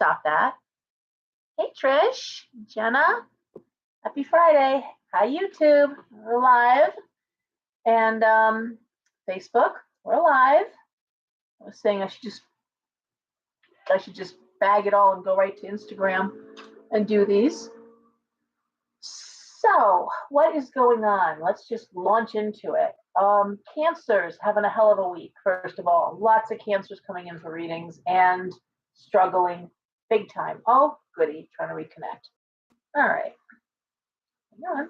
stop that. Hey, Trish, Jenna, happy Friday. Hi, YouTube, we're live. And Facebook, we're live. I was saying I should just bag it all and go right to Instagram and do these. So what is going on? Let's just launch into it. Cancers having a hell of a week, first of all. Lots of cancers coming in for readings and struggling big time. Oh, goody, trying to reconnect. All right. Hang on.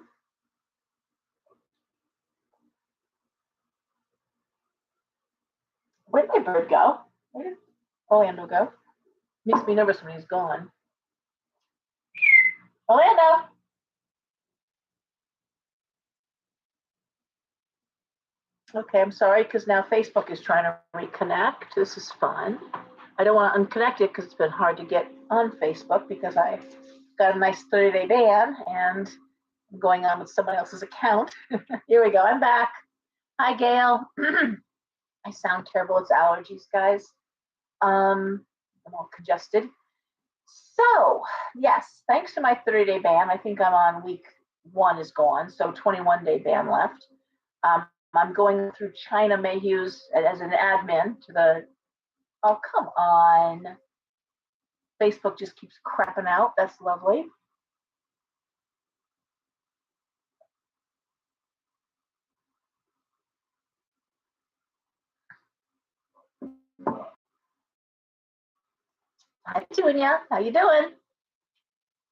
Where'd my bird go? Where did Orlando go? Makes me nervous when he's gone. Orlando! Okay, I'm sorry, because now Facebook is trying to reconnect. This is fun. I don't want to unconnect it because it's been hard to get on Facebook because I got a nice 30-day ban and I'm going on with someone else's account. Here we go. I'm back. Hi, Gail. I sound terrible. It's allergies, guys. I'm all congested. So, yes, thanks to my 30-day ban, I think I'm on week 1 is gone, so 21-day ban left. I'm going through China Mayhew's as an admin to the, oh, come on. Facebook just keeps crapping out. That's lovely. Hi, Petunia. How you doing?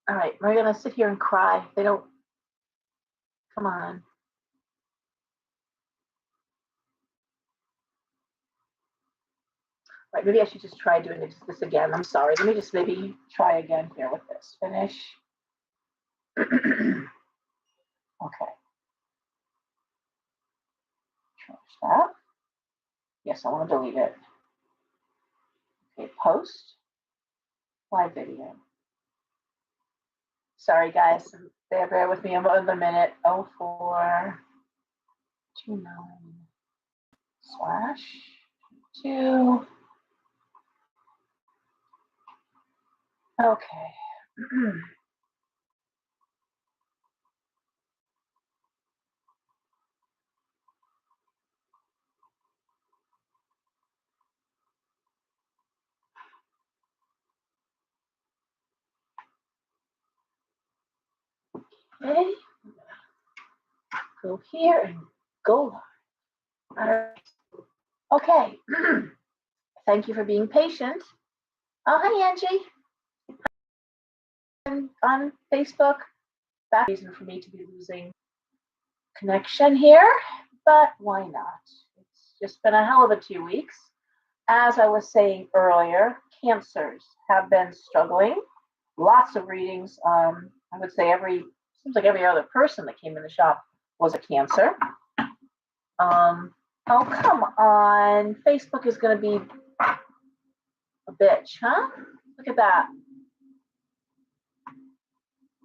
All right, we're going to sit here and cry. They don't, come on. Right, maybe I should just try doing this again. I'm sorry. Let me just maybe try again here with this. Finish. Okay. Change that. Yes, I want to delete it. Okay, post. Live video. Sorry, guys. Bear with me another minute. 0429/2. Okay. Okay. Go here and go live. All right. Okay. Thank you for being patient. Oh, hi, Angie. On Facebook. That's a reason for me to be losing connection here, but why not? It's just been a hell of a 2 weeks. As I was saying earlier, cancers have been struggling. Lots of readings. I would say seems like every other person that came in the shop was a Cancer. Oh, come on. Facebook is going to be a bitch, huh? Look at that.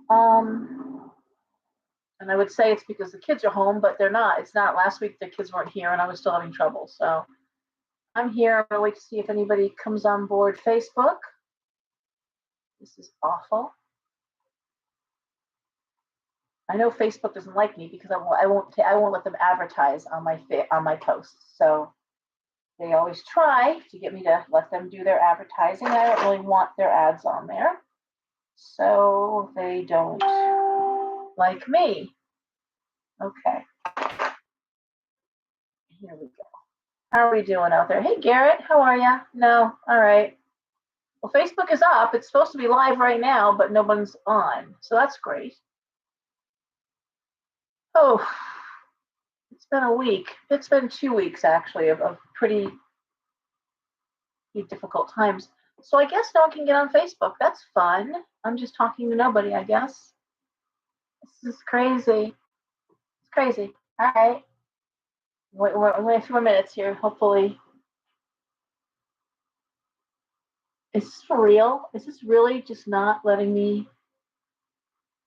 And I would say it's because the kids are home, but they're not. It's not. Last week the kids weren't here and I was still having trouble. So I'm here. I'm going to wait to see if anybody comes on board Facebook. This is awful. I know Facebook doesn't like me because I won't let them advertise on my posts. So they always try to get me to let them do their advertising. I don't really want their ads on there, so they don't like me. Okay, here we go. How are we doing out there? Hey, Garrett, how are you? No, all right. Well, Facebook is up. It's supposed to be live right now, but no one's on, so that's great. Oh, it's been a week. It's been 2 weeks, actually, of pretty difficult times. So I guess no one can get on Facebook. That's fun. I'm just talking to nobody, I guess. This is crazy. It's crazy. All right. Wait a few more minutes here. Hopefully. Is this for real? Is this really just not letting me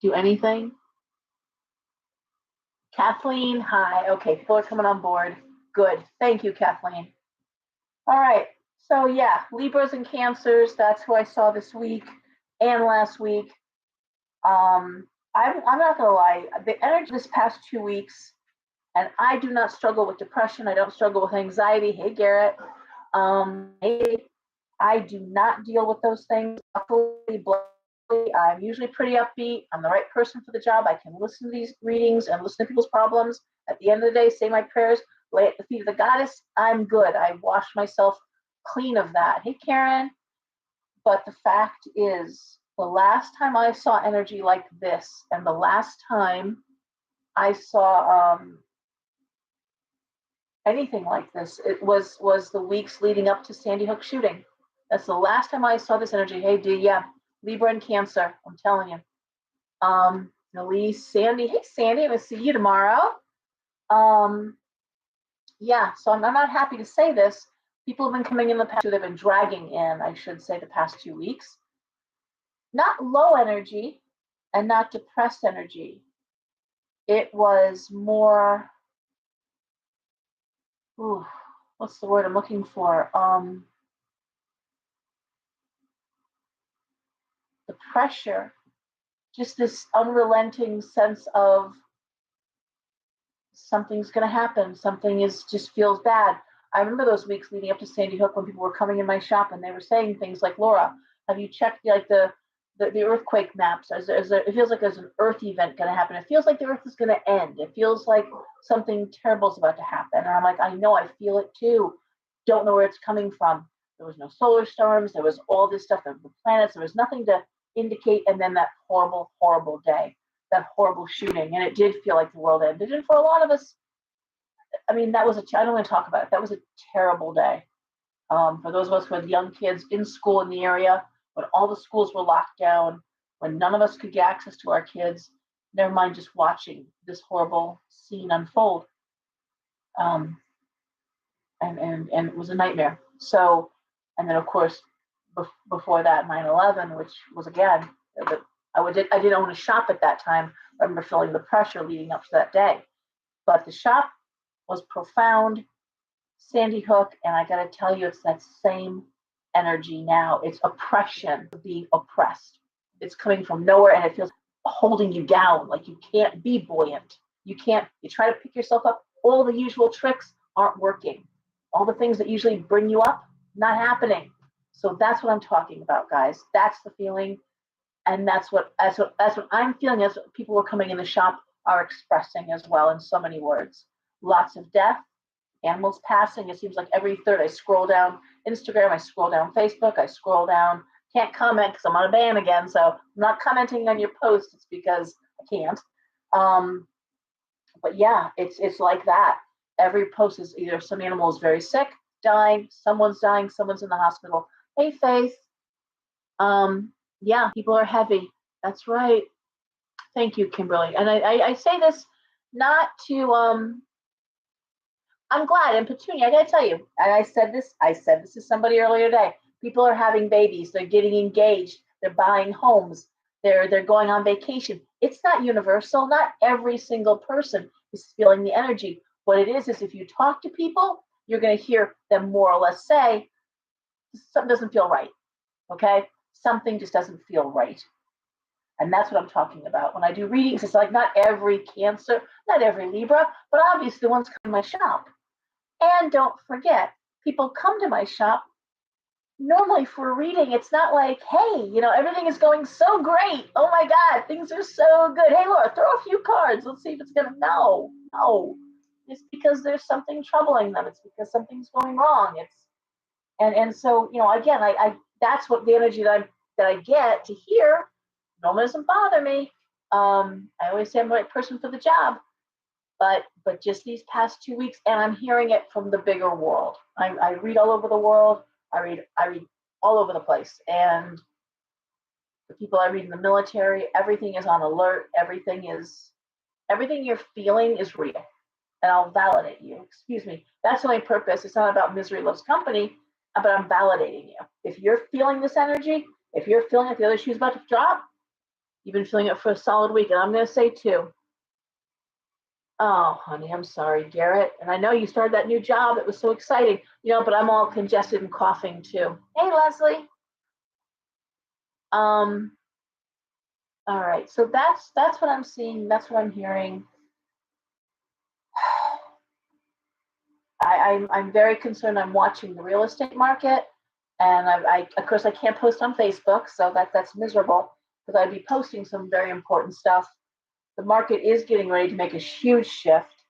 do anything? Kathleen, hi. Okay, people are coming on board. Good. Thank you, Kathleen. All right. So yeah, Libras and Cancers, that's who I saw this week and last week. I'm not gonna lie, the energy this past 2 weeks, and I do not struggle with depression. I don't struggle with anxiety. Hey, Garrett. Hey, I do not deal with those things. Luckily, I'm usually pretty upbeat. I'm the right person for the job. I can listen to these readings and listen to people's problems. At the end of the day, say my prayers, lay at the feet of the goddess. I'm good. I washed myself clean of that. Hey, Karen. But the fact is, the last time I saw energy like this, and the last time I saw anything like this, it was the weeks leading up to Sandy Hook shooting. That's the last time I saw this energy. Hey, D, yeah, Libra and Cancer. I'm telling you. Elise, Sandy. Hey, Sandy, I'm gonna see you tomorrow. Yeah. So I'm not happy to say this. People have been coming in the past. They've been dragging in, I should say, the past 2 weeks. Not low energy, and not depressed energy. It was more. Ooh, what's the word I'm looking for? The pressure, just this unrelenting sense of something's going to happen. Something is just feels bad. I remember those weeks leading up to Sandy Hook when people were coming in my shop and they were saying things like, Laura, have you checked like the earthquake maps? It feels like there's an earth event going to happen. It feels like the earth is going to end. It feels like something terrible is about to happen. And I'm like, I know, I feel it too. Don't know where it's coming from. There was no solar storms. There was all this stuff, the planets. There was nothing to indicate. And then that horrible, horrible day, that horrible shooting. And it did feel like the world ended. And for a lot of us, I mean, I don't want to talk about it. That was a terrible day. For those of us who had young kids in school in the area, when all the schools were locked down, when none of us could get access to our kids, never mind just watching this horrible scene unfold. And it was a nightmare. So, and then of course, before that, 9/11, which was again, I didn't own a shop at that time. I remember feeling the pressure leading up to that day. But the shop was profound. Sandy Hook, and I got to tell you, it's that same energy now. It's oppression, being oppressed. It's coming from nowhere, and it feels holding you down, like you can't be buoyant. You try to pick yourself up. All the usual tricks aren't working. All the things that usually bring you up, not happening. So that's what I'm talking about, guys. That's the feeling, and that's what I'm feeling. As people who are coming in the shop are expressing as well in so many words. Lots of death, animals passing. It seems like every third I scroll down Instagram, I scroll down Facebook, I scroll down. Can't comment because I'm on a ban again, so I'm not commenting on your posts. It's because I can't. But yeah, it's like that. Every post is either some animal is very sick, dying, someone's in the hospital. Hey, Faith. Yeah, people are heavy. That's right. Thank you, Kimberly. And I say this not to I'm glad. And Petunia, I gotta tell you, and I said this to somebody earlier today. People are having babies, they're getting engaged, they're buying homes, they're going on vacation. It's not universal. Not every single person is feeling the energy. What it is if you talk to people, you're gonna hear them more or less say, something doesn't feel right. Okay? Something just doesn't feel right. And that's what I'm talking about. When I do readings, it's like not every Cancer, not every Libra, but obviously the ones come to my shop. And don't forget, people come to my shop normally for a reading. It's not like, hey, everything is going so great. Oh my God, things are so good. Hey, Laura, throw a few cards. Let's see if it's going to. No. It's because there's something troubling them. It's because something's going wrong. And so, again, I that's what the energy that I get to hear. Normally doesn't bother me. I always say I'm the right person for the job. But just these past 2 weeks, and I'm hearing it from the bigger world. I read all over the world. I read all over the place, and the people I read in the military, everything is on alert. Everything you're feeling is real, and I'll validate you. Excuse me. That's my purpose. It's not about misery loves company, but I'm validating you. If you're feeling this energy, if you're feeling like the other shoe's about to drop, you've been feeling it for a solid week, and I'm going to say too. Oh, honey, I'm sorry, Garrett. And I know you started that new job. It was so exciting, but I'm all congested and coughing too. Hey, Leslie. Um, all right. So that's what I'm seeing. That's what I'm hearing. I'm very concerned. I'm watching the real estate market, and of course I can't post on Facebook, so that's miserable because I'd be posting some very important stuff. The market is getting ready to make a huge shift.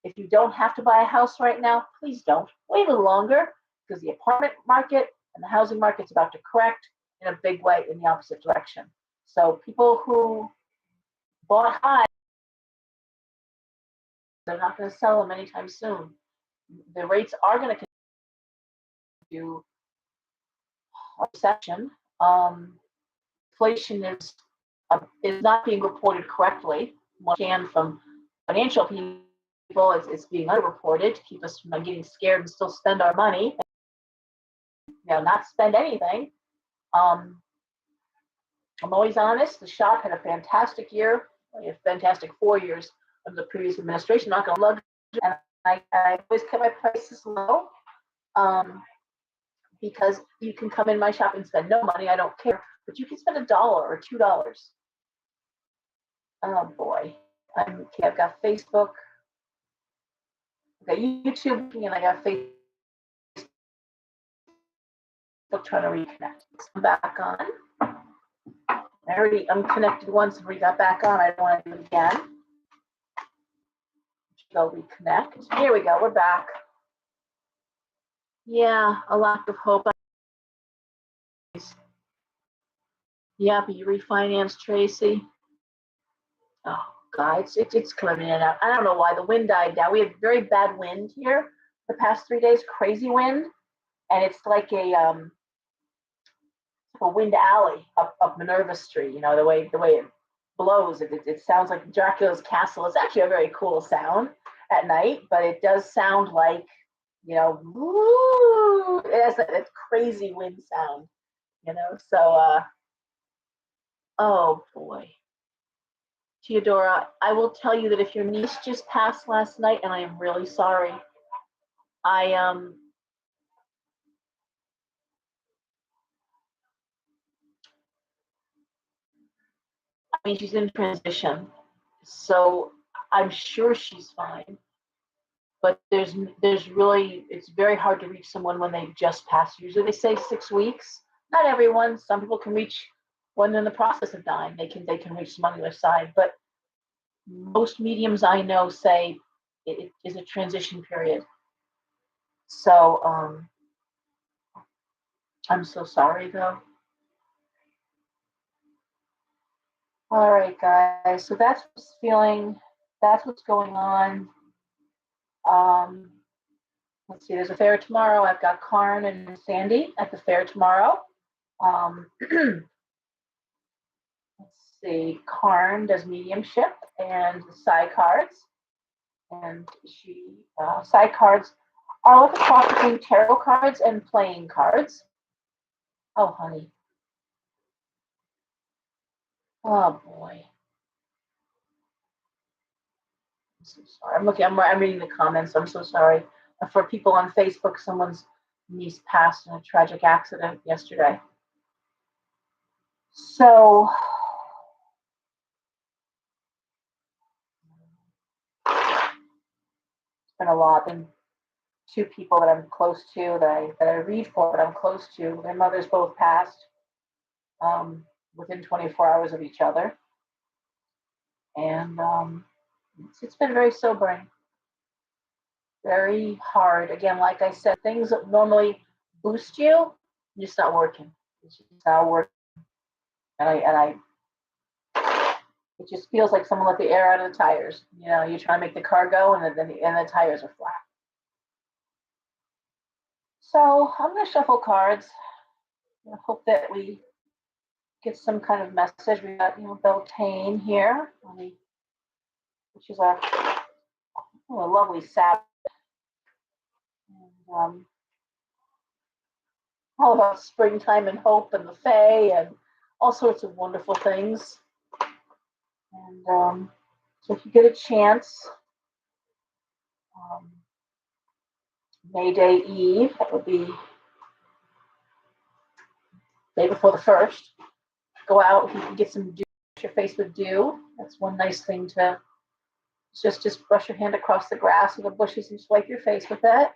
If you don't have to buy a house right now, please don't. Wait a little longer because the apartment market and the housing market's about to correct in a big way in the opposite direction. So people who bought high, they're not going to sell them anytime soon. The rates are going to continue a recession. Inflation is not being reported correctly. One can from financial people, it's being underreported to keep us from getting scared and still spend our money. Not spend anything. I'm always honest. The shop had a fantastic year, a fantastic 4 years of the previous administration. Not going to love it, and I always kept my prices low. Because you can come in my shop and spend no money. I don't care, but you can spend $1 or $2. Oh boy. Okay, I've got Facebook. I got YouTube, and I got Facebook trying to reconnect. I'm back on. I already unconnected once and we got back on. I don't want to do it again. Go reconnect. Here we go. We're back. Yeah, a lack of hope. Yeah, but you refinanced, Tracy. Oh, God, it's coming in and out. I don't know why the wind died down. We had very bad wind here the past 3 days, crazy wind, and it's like a wind alley up Minerva Street. The way it blows, it sounds like Dracula's castle. It's actually a very cool sound at night, but it does sound like woo, it has that crazy wind sound. So oh boy. Theodora, I will tell you that if your niece just passed last night, and I am really sorry, I mean she's in transition, so I'm sure she's fine. But there's really it's very hard to reach someone when they just passed. Usually they say 6 weeks. Not everyone. Some people can reach when they're in the process of dying. They can reach some on the other side, but most mediums I know say it is a transition period. So I'm so sorry though. All right, guys. So that's what's feeling. That's what's going on. Um, let's see. There's a fair tomorrow. I've got Karn and Sandy at the fair tomorrow. Let's see. Karn does mediumship and side cards, and side cards are like a cross between tarot cards and playing cards. Oh, honey. Oh boy. I'm so sorry. I'm reading the comments. I'm so sorry. For people on Facebook, someone's niece passed in a tragic accident yesterday. So it's been a lot. And two people that I'm close to that I read for, but I'm close to, their mothers both passed within 24 hours of each other. And it's been very sobering, very hard. Again, like I said, things that normally boost you, just not working. It's just not working. And it just feels like someone let the air out of the tires. You're trying to make the car go, and the tires are flat. So I'm going to shuffle cards. I hope that we get some kind of message. We got, Beltane here, which is a lovely Sabbath. And, all about springtime and hope and the Fae and all sorts of wonderful things. And so if you get a chance, May Day Eve, that would be day before the 1st. Go out, you can get some dew, wash your face with dew. That's one nice thing to just brush your hand across the grass or the bushes and swipe your face with it.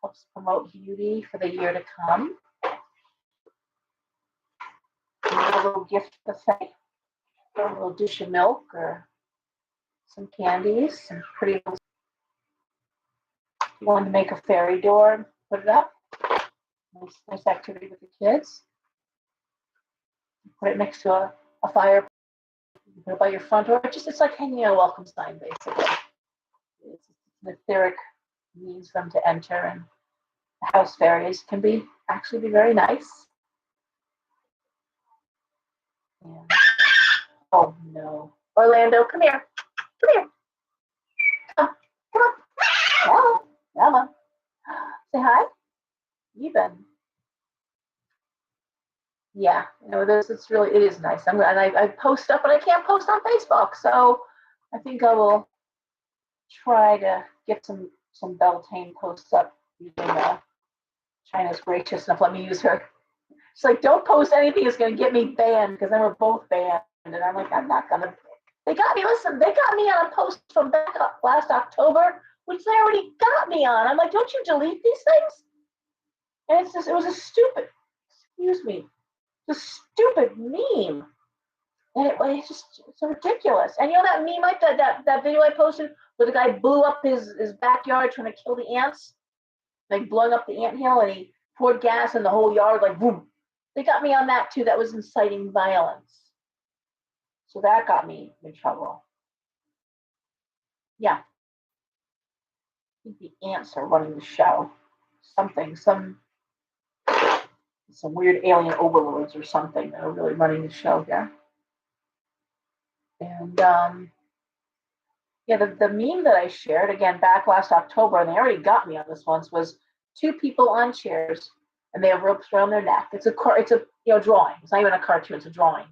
Helps promote beauty for the year to come. A little gift buffet, a little dish of milk or some candies, some pretty. You want to make a fairy door, put it up. Nice activity with the kids. Put it next to a fire. Put it by your front door. It's like hanging a welcome sign, basically. It's an etheric means for them to enter, and the house fairies can actually be very nice. And, oh no, Orlando, come here, come here, come on, Ella, say hi. You've been, yeah, it's really, it is nice. And I post stuff, but I can't post on Facebook, so I think I will try to get some Beltane posts up using China's gracious enough. Let me use her. She's like, don't post anything that's going to get me banned, because then we're both banned. And I'm like, I'm not going to. They got me on a post from back up last October, which they already got me on. I'm like, don't you delete these things? And it was a stupid, excuse me, the stupid meme. And it's ridiculous. And you know that meme, like that video I posted where the guy blew up his backyard trying to kill the ants? Like blowing up the anthill, and he poured gas in the whole yard, like boom. They got me on that too. That was inciting violence. So that got me in trouble. Yeah. I think the ants are running the show. Some weird alien overlords or something that are really running the show here. And yeah, the meme that I shared again back last October, and they already got me on this once, was two people on chairs and they have ropes around their neck. It's a drawing. It's not even a cartoon. It's a drawing,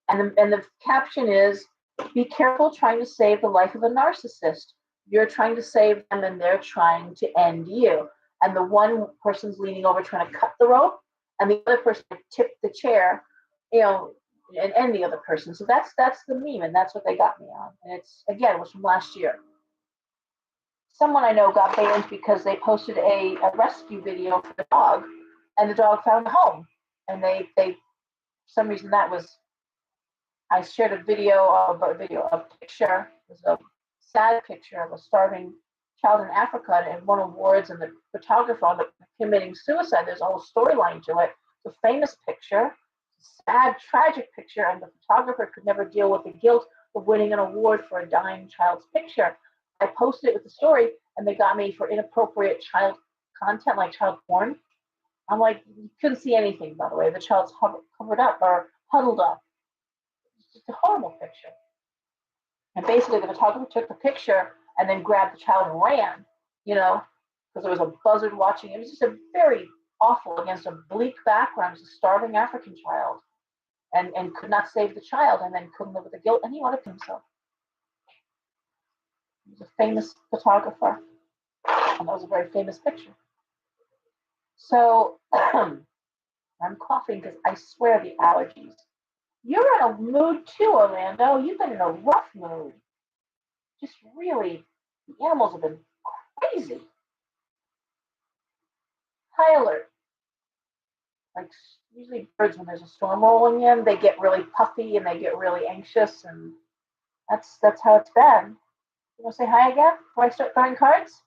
and the caption is, "Be careful trying to save the life of a narcissist. You're trying to save them, and they're trying to end you." And the one person's leaning over trying to cut the rope, and the other person tipped the chair, and end the other person. So that's the meme, and that's what they got me on. And it was from last year. Someone I know got banned because they posted a rescue video for the dog, and the dog found a home. And they for some reason I shared a picture. It was a sad picture of a starving child in Africa and won awards, and the photographer ended up committing suicide. There's a whole storyline to it. It's a famous picture, sad, tragic picture, and the photographer could never deal with the guilt of winning an award for a dying child's picture. I posted it with the story, and they got me for inappropriate child content, like child porn. I'm like, you couldn't see anything, by the way. The child's covered up or huddled up. It's just a horrible picture. And basically, the photographer took the picture and then grabbed the child and ran, because there was a buzzard watching. It was just a very awful, against a bleak background. It was a starving African child, and could not save the child, and then couldn't live with the guilt, and he wanted to himself. He was a famous photographer, and that was a very famous picture. So I'm coughing because I swear the allergies. You're in a mood too, Orlando. You've been in a rough mood. Just really, the animals have been crazy. High alert. Like usually birds, when there's a storm rolling in, they get really puffy and they get really anxious, and that's how it's been. You want to say hi again before I start throwing cards?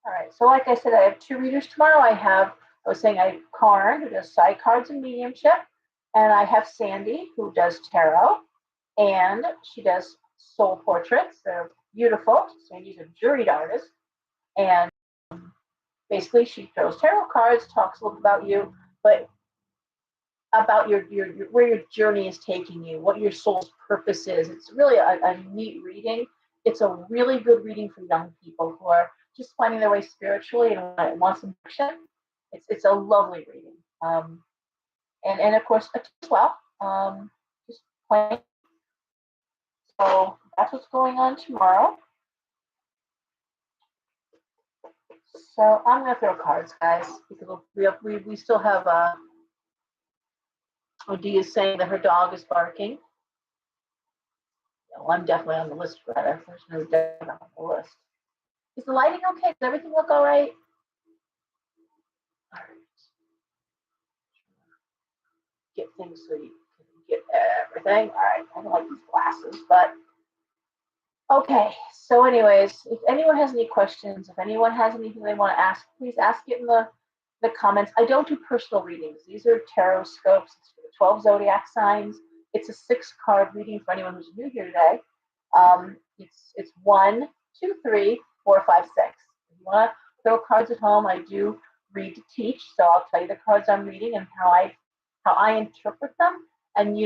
All right. So like I said, I have two readers tomorrow. I was saying I have Karn, who does side cards and mediumship, and I have Sandy, who does tarot, and she does soul portraits. They're beautiful. Sandy's a juried artist, and basically she throws tarot cards, talks a little about you, but about your where your journey is taking you, what your soul's purpose is. It's really a neat reading. It's a really good reading for young people who are just finding their way spiritually and want some action. It's a lovely reading. And of course as well, just playing. So that's what's going on tomorrow. So I'm gonna throw cards, guys, because we still have Odi is saying that her dog is barking. Well, I'm definitely on the list for that. There's no doubt I'm on the list. Is the lighting okay? Does everything look all right? All right. Get things so you can get everything. All right. I don't like these glasses, but okay. So, anyways, if anyone has any questions, if anyone has anything they want to ask, please ask it in the comments. I don't do personal readings. These are Tarotscopes. It's for the 12 zodiac signs. It's a 6-card reading for anyone who's new here today. It's 1, 2, 3, 4, 5, 6. If you want to throw cards at home, I do read to teach, so I'll tell you the cards I'm reading and how I interpret them, and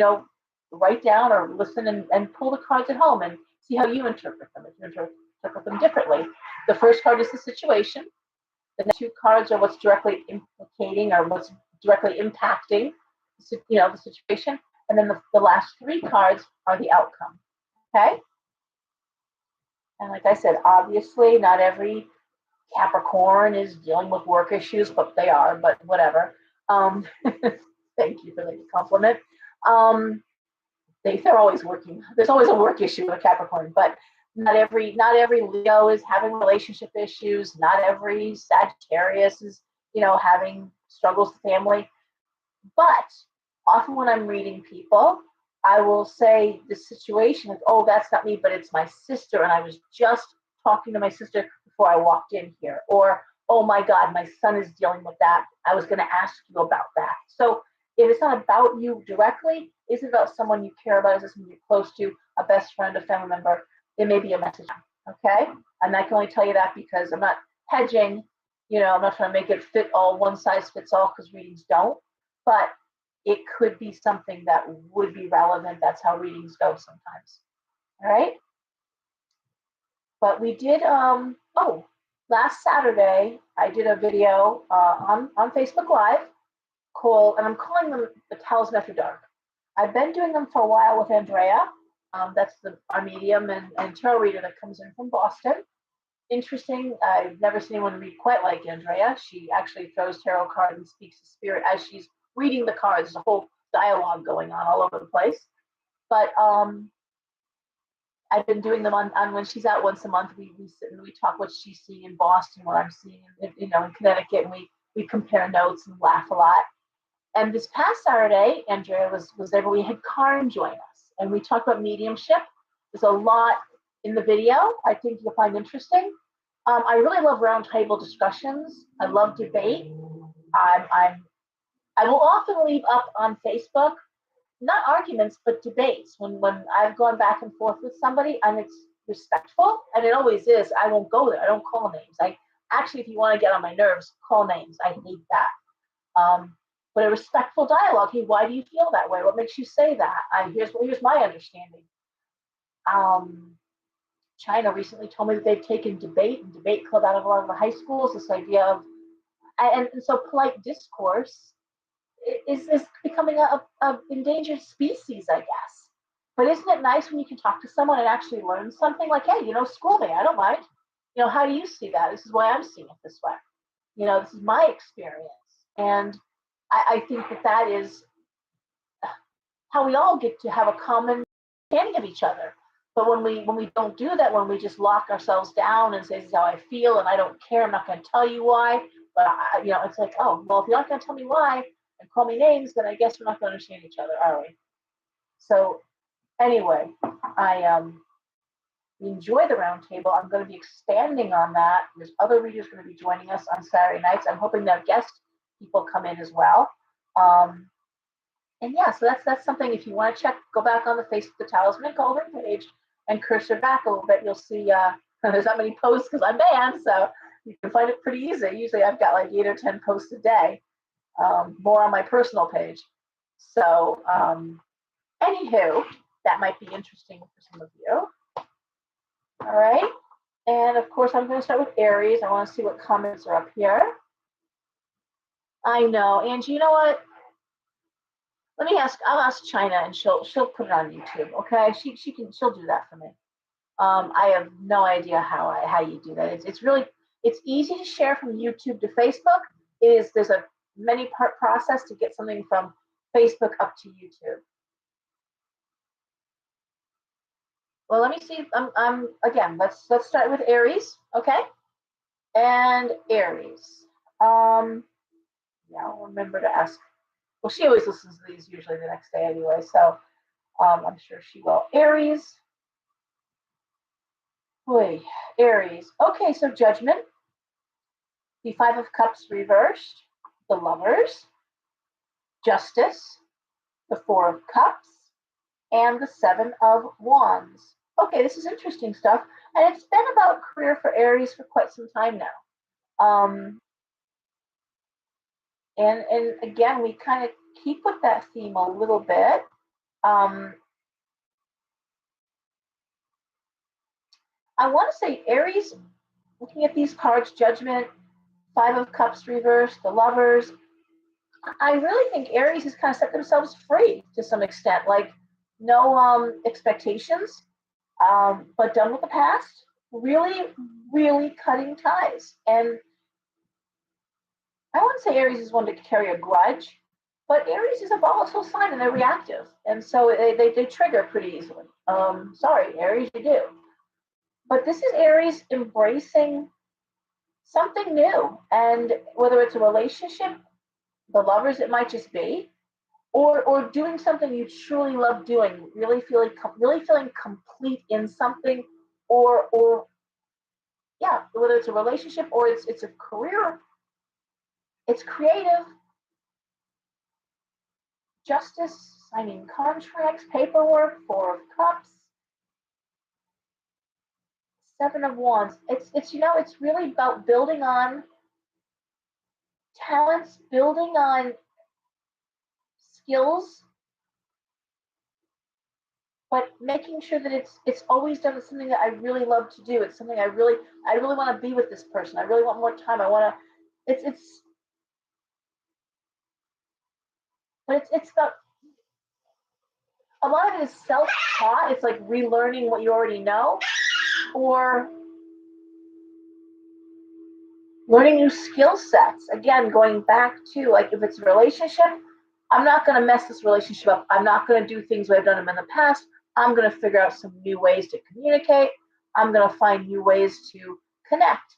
write down or listen and pull the cards at home and see how you interpret them. If you interpret them differently, the first card is the situation. The next 2 cards are what's directly implicating or what's directly impacting, the situation, and then the last 3 cards are the outcome. Okay. And like I said, obviously, not every Capricorn is dealing with work issues, but they are. But whatever. Thank you for the compliment. They're always working. There's always a work issue with a Capricorn, but not every Leo is having relationship issues. Not every Sagittarius is, having struggles with family. But often when I'm reading people, I will say the situation is, oh, that's not me, but it's my sister, and I was just talking to my sister before I walked in here. Or, oh my God, my son is dealing with that. I was going to ask you about that. So if it's not about you directly, is it about someone you care about? Is it someone you're close to, a best friend, a family member? There may be a message, okay? And I can only tell you that because I'm not hedging, I'm not trying to make it fit all, one size fits all, because readings don't. But it could be something that would be relevant. That's how readings go sometimes. All right. But we did, last Saturday, I did a video on Facebook Live called, and I'm calling them the Talisman After Dark. I've been doing them for a while with Andrea. That's our medium and tarot reader that comes in from Boston. Interesting. I've never seen anyone read quite like Andrea. She actually throws tarot cards and speaks to spirit as she's reading the cards. There's a whole dialogue going on all over the place. But I've been doing them on when she's out once a month. We sit and we talk what she's seeing in Boston, what I'm seeing in Connecticut, and we compare notes and laugh a lot. And this past Saturday, Andrea was there, but we had Karen join us, and we talked about mediumship. There's a lot in the video I think you'll find interesting. I really love roundtable discussions. I love debate. I will often leave up on Facebook, not arguments, but debates. When I've gone back and forth with somebody and it's respectful, and it always is, I won't go there. I don't call names. I actually, if you want to get on my nerves, call names. I hate that. But a respectful dialogue. Hey, why do you feel that way? What makes you say that? Here's my understanding. China recently told me that they've taken debate and debate club out of a lot of the high schools. This idea of, and so polite discourse is becoming a endangered species, I guess. But isn't it nice when you can talk to someone and actually learn something? Like, hey, school me. I don't mind. How do you see that? This is why I'm seeing it this way. This is my experience. And I think that is how we all get to have a common understanding of each other. But when we don't do that, when we just lock ourselves down and say, this is how I feel and I don't care, I'm not going to tell you why. But it's like, oh, well, if you're not going to tell me why and call me names, then I guess we're not going to understand each other, are we? So anyway, I enjoy the roundtable. I'm going to be expanding on that. There's other readers going to be joining us on Saturday nights. I'm hoping that guest people come in as well. And yeah, so that's something. If you want to go back on the Talisman Golden page and cursor back a little bit, you'll see there's not many posts because I'm banned, so you can find it pretty easy. Usually I've got like 8 or 10 posts a day, more on my personal page. So anywho, that might be interesting for some of you. All right. And of course, I'm going to start with Aries. I want to see what comments are up here. I know, Angie, you know what? I'll ask China and she'll put it on YouTube. Okay. She'll do that for me. I have no idea how you do that. It's really, It's easy to share from YouTube to Facebook. There's a many part process to get something from Facebook up to YouTube. Well, let me see. Again. Let's start with Aries, okay? And Aries. Yeah, I'll remember to ask. Well, she always listens to these usually the next day anyway, so I'm sure she will. Aries. Boy, Aries. Okay, so Judgment. The Five of Cups reversed. The Lovers. Justice. The Four of Cups. And the Seven of Wands. Okay, this is interesting stuff. And it's been about career for Aries for quite some time now. And again, we kind of keep with that theme a little bit. I want to say Aries, looking at these cards, Judgment, Five of Cups reversed, the Lovers, I really think Aries has kind of set themselves free to some extent. Like, no expectations, but done with the past. Really, really cutting ties. And I wouldn't say Aries is one to carry a grudge, but Aries is a volatile sign and they're reactive. And so they trigger pretty easily. Sorry, Aries, you do. But this is Aries embracing something new. And whether it's a relationship, the Lovers, it might just be, or doing something you truly love doing, really feeling complete in something, or yeah, whether it's a relationship or it's a career, it's creative. Justice, signing contracts, paperwork, Four of Cups, Seven of Wands. It's really about building on talents, building on skills, but making sure that it's always done. It's something that I really love to do. It's something I really want to be with this person. I really want more time. I want to. It's about, a lot of it is self-taught. It's like relearning what you already know, or learning new skill sets. Again, going back to, like, if it's a relationship, I'm not going to mess this relationship up. I'm not going to do things the way I've done them in the past. I'm going to figure out some new ways to communicate. I'm going to find new ways to connect.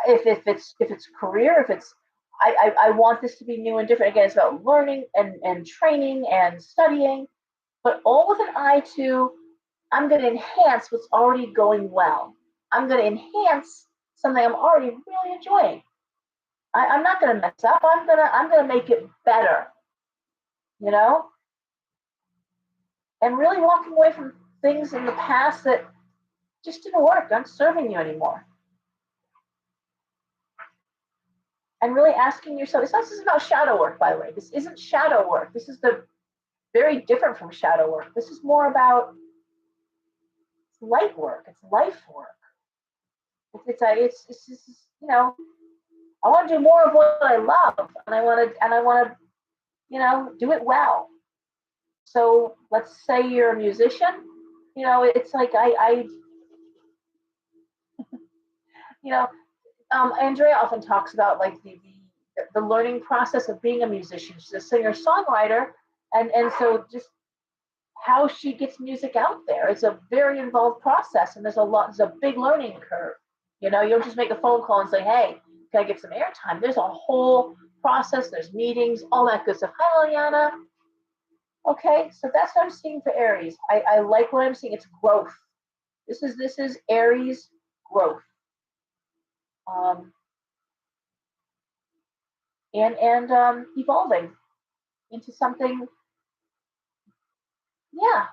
If it's career, if it's I want this to be new and different. Again, it's about learning and training and studying, but all with an eye to, I'm going to enhance what's already going well. I'm going to enhance something I'm already really enjoying. I'm not going to mess up. I'm gonna make it better. You know, and really walking away from things in the past that just didn't work, aren't serving you anymore. And really asking yourself, it's not just about shadow work, by the way. This isn't shadow work. This is the very different from shadow work. This is more about light work. It's life work. It's just, I want to do more of what I love, and I want to do it well. So let's say you're a musician. It's like Andrea often talks about, like, the learning process of being a musician. She's a singer songwriter, and so just how she gets music out there. It's a very involved process, and there's a big learning curve. You don't just make a phone call and say, hey, can I get some airtime? There's a whole process, there's meetings, all that good stuff. Hi, Liliana. Okay, so that's what I'm seeing for Aries. I like what I'm seeing. It's growth. This is Aries growth. And evolving into something. Yeah.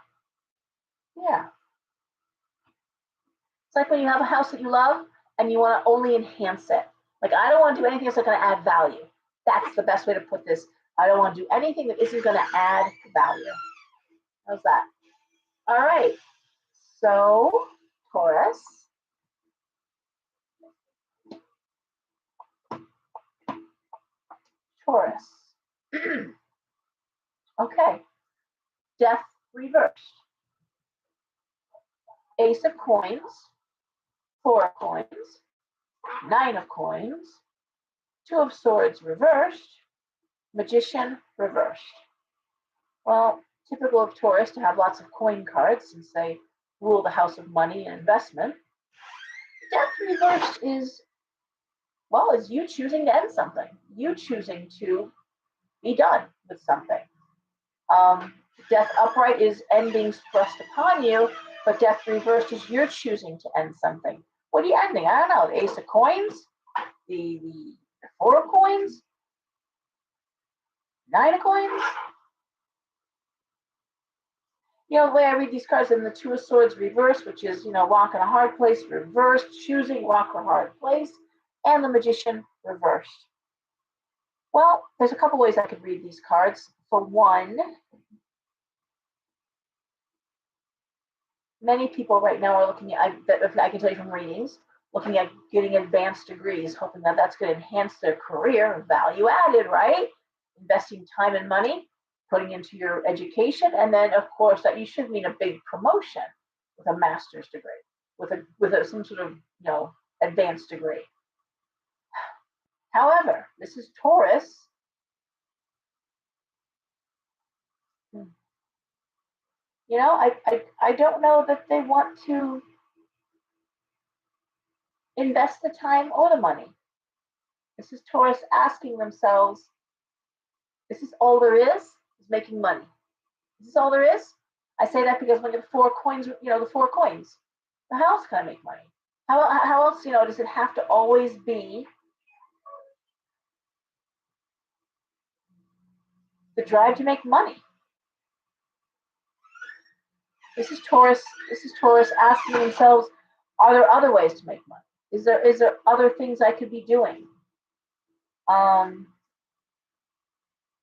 It's like when you have a house that you love and you want to only enhance it. Like, I don't want to do anything that's not going to add value. That's the best way to put this. I don't want to do anything that isn't going to add value. How's that? All right. So, Taurus. Okay. Death reversed. Ace of coins. Four of coins. Nine of Coins, Two of Swords reversed, Magician reversed. Well, typical of Taurus to have lots of coin cards since they rule the house of money and investment. Death reversed is, well, is you choosing to end something. You choosing to be done with something. Death upright is endings thrust upon you, but death reversed is you're choosing to end something. What are you ending? I don't know. The Ace of Coins, the Four of Coins, Nine of Coins. You know, the way I read these cards, and the Two of Swords reversed, which is, rock in a hard place, reversed, choosing rock in a hard place, and the Magician reversed. Well, there's a couple ways I could read these cards. For one, many people right now are looking at, I can tell you from readings, looking at getting advanced degrees, hoping that that's going to enhance their career, value added, right? Investing time and money, putting into your education, and then of course that you should mean a big promotion with a master's degree, with some sort of advanced degree. However, this is Taurus. I don't know that they want to invest the time or the money. This is Taurus asking themselves, this is all there is making money. This is all there is. I say that because when the four coins, the four coins, how else can I make money? How else, does it have to always be the drive to make money? This is Taurus asking themselves, are there other ways to make money? Is there other things I could be doing? Of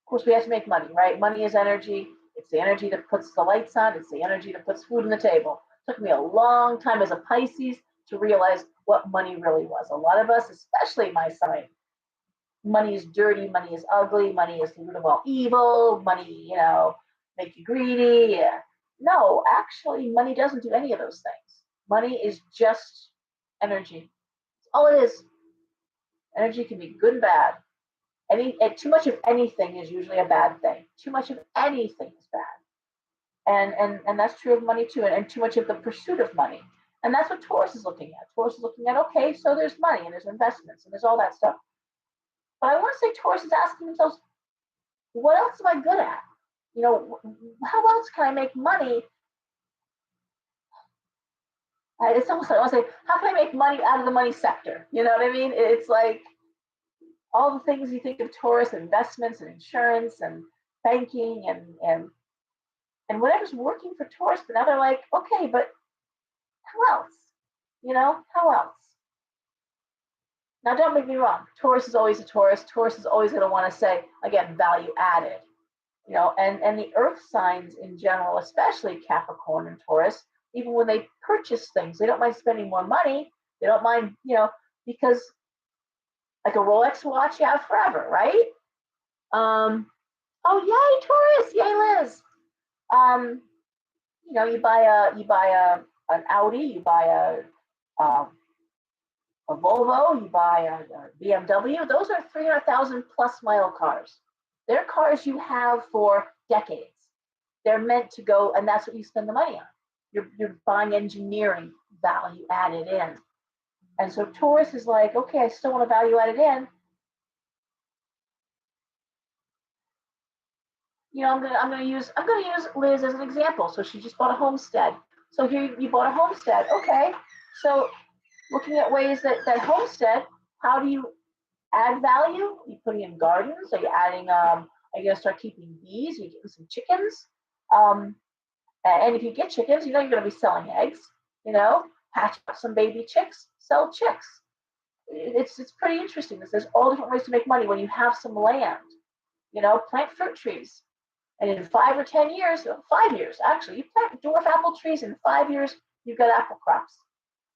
course, we have to make money, right? Money is energy. It's the energy that puts the lights on. It's the energy that puts food on the table. It took me a long time as a Pisces to realize what money really was. A lot of us, especially my sign, money is dirty, money is ugly, money is the root of all evil, money, make you greedy. Yeah. No, actually, money doesn't do any of those things. Money is just energy. That's all it is. Energy can be good and bad. Too much of anything is usually a bad thing. Too much of anything is bad. And that's true of money too, and too much of the pursuit of money. And that's what Taurus is looking at. Taurus is looking at, okay, so there's money and there's investments and there's all that stuff. But I want to say Taurus is asking themselves, what else am I good at? How else can I make money? It's almost like I want to say, how can I make money out of the money sector? You know what I mean? It's like all the things you think of Taurus, investments and insurance and banking and whatever's working for Taurus, but now they're like, okay, but how else? How else? Now, don't make me wrong. Taurus is always a Taurus. Taurus is always going to want to say, again, value added. And the earth signs in general, especially Capricorn and Taurus, even when they purchase things, they don't mind spending more money. They don't mind, because like a Rolex watch you have forever, right? Oh, yay, Taurus, yay, Liz. You buy an Audi, you buy a Volvo, you buy a BMW. Those are 300,000 plus mile cars. They're cars you have for decades. They're meant to go, and that's what you spend the money on. You're buying engineering value added in. And so Taurus is like, okay, I still want to value added in. I'm gonna use Liz as an example. So she just bought a homestead. So here you bought a homestead. Okay. So looking at ways that homestead, how do you add value? Are you putting in gardens? Are you adding are you gonna start keeping bees? Are you getting some chickens? And if you get chickens, you're gonna be selling eggs, hatch out some baby chicks, sell chicks. It's pretty interesting. There's all different ways to make money when you have some land. Plant fruit trees. And in 5 or 10 years, 5 years actually, you plant dwarf apple trees, in 5 years, you've got apple crops.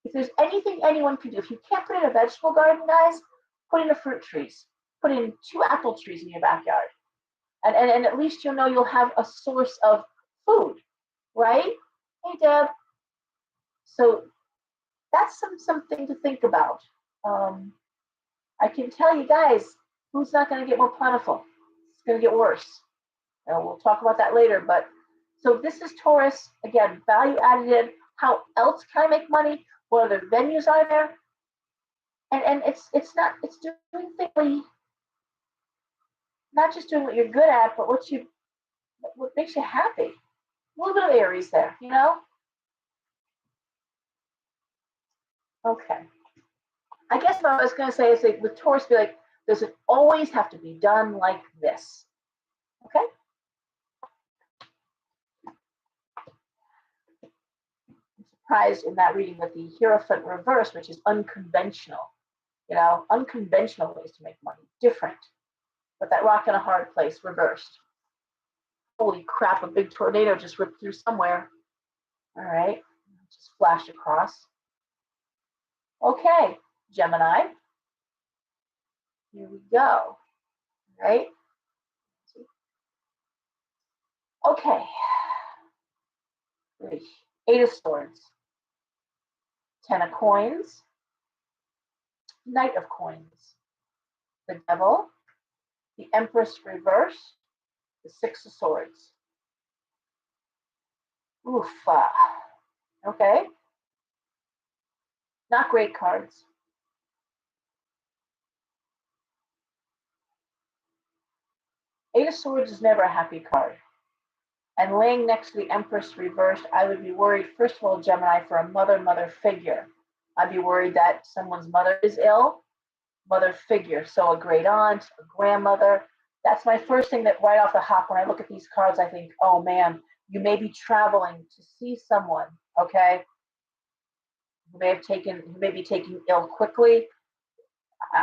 If there's anything anyone can do, if you can't put in a vegetable garden, guys, put in a fruit trees. Put in 2 apple trees in your backyard. And at least you'll have a source of food, right? Hey, Deb. So that's something to think about. I can tell you guys, food's not going to get more plentiful. It's going to get worse. We'll talk about that later. But so this is Taurus again, value added. How else can I make money? What other venues are there? And it's doing things, not just doing what you're good at, but what makes you happy. A little bit of Aries there, you know. Okay. I guess what I was going to say is that with Taurus, be like, does it always have to be done like this? Okay. I'm surprised in that reading with the Hierophant reverse, which is unconventional. You know, unconventional ways to make money, different. But that rock in a hard place, reversed. Holy crap, a big tornado just ripped through somewhere. All right, just flashed across. Okay, Gemini. Here we go. All right. Okay. 8 of Swords. 10 of Coins. Knight of Coins. The Devil. The Empress reverse. The 6 of Swords. Oof. Okay. Not great cards. Eight of Swords is never a happy card. And laying next to the Empress reversed, I would be worried, first of all, Gemini, for a mother figure. I'd be worried that someone's mother is ill, mother figure. So a great aunt, a grandmother. That's my first thing that right off the hop, when I look at these cards, I think, oh man, you may be traveling to see someone, okay, who may be taken ill quickly.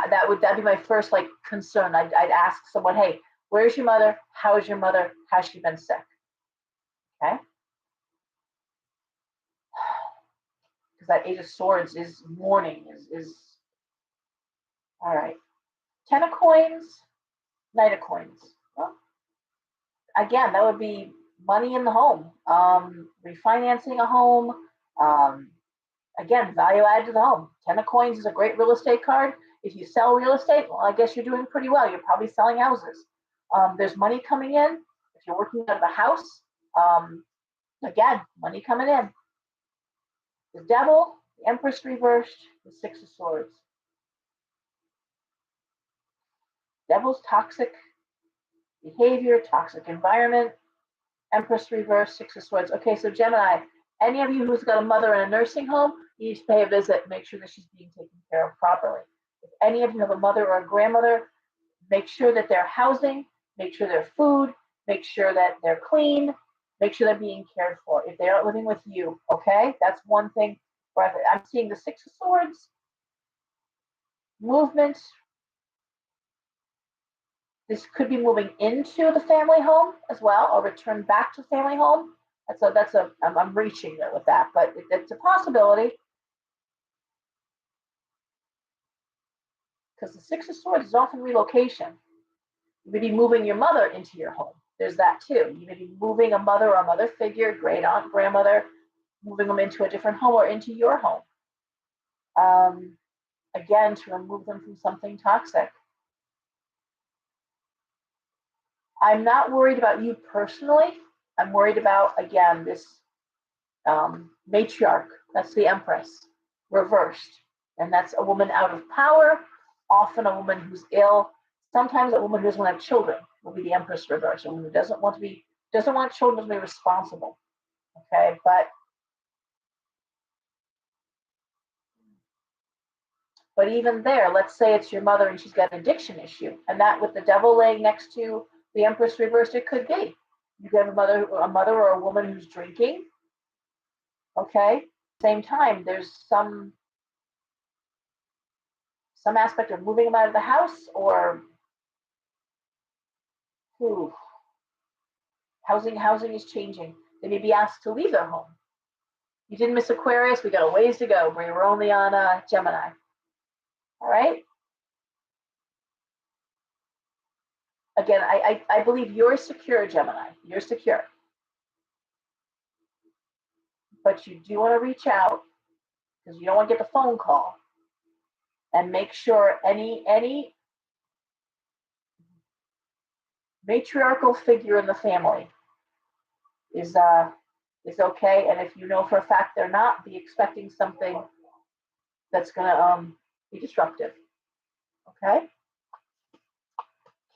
That'd be my first concern. I'd ask someone, hey, where's your mother? How is your mother? Has she been sick? Okay. Because that 8 of Swords is mourning, is all right. 10 of Coins, Knight of Coins. Well, again, that would be money in the home, refinancing a home, again, value add to the home. 10 of Coins is a great real estate card. If you sell real estate, well, I guess you're doing pretty well. You're probably selling houses. There's money coming in. If you're working out of a house, again, money coming in. The Devil, the Empress reversed, the 6 of Swords. Devil's toxic behavior, toxic environment. Empress reverse, 6 of Swords. Okay, so Gemini, any of you who's got a mother in a nursing home, you need to pay a visit, make sure that she's being taken care of properly. If any of you have a mother or a grandmother, make sure that they're housing, make sure they're food, make sure that they're clean, make sure they're being cared for if they aren't living with you, okay? That's one thing. Where I'm seeing the 6 of Swords, movement. This could be moving into the family home as well, or return back to the family home. I'm reaching there with that, but it's a possibility. Because the 6 of Swords is often relocation. You may be moving your mother into your home. There's that too. You may be moving a mother or a mother figure, great aunt, grandmother, moving them into a different home or into your home. Again, to remove them from something toxic. I'm not worried about you personally. I'm worried about, again, this matriarch. That's the Empress, reversed. And that's a woman out of power, often a woman who's ill. Sometimes a woman who doesn't want to have children will be the Empress reversed. A woman who doesn't want children to be responsible. Okay, but even there, let's say it's your mother and she's got an addiction issue, and that with the Devil laying next to the Empress reversed, it could be. You have a mother or a woman who's drinking. Okay, same time, there's some aspect of moving them out of the house, or housing is changing. They may be asked to leave their home. You didn't miss Aquarius. We got a ways to go. We're only on Gemini. All right. Again, I believe you're secure, Gemini. You're secure. But you do want to reach out because you don't want to get the phone call. and make sure any matriarchal figure in the family is okay. And if you know for a fact they're not, be expecting something that's gonna be disruptive. Okay.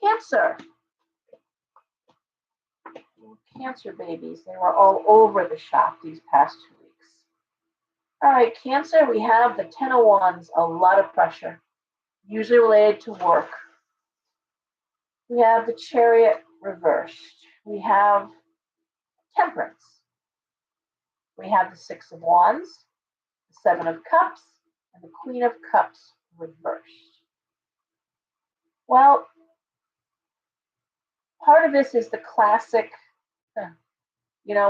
Cancer. Cancer babies, they were all over the shop these past 2 weeks. All right, Cancer, we have the 10 of Wands, a lot of pressure, usually related to work. We have the Chariot reversed. We have Temperance. We have the 6 of Wands, the 7 of Cups, and the Queen of Cups reversed. Well, part of this is the classic,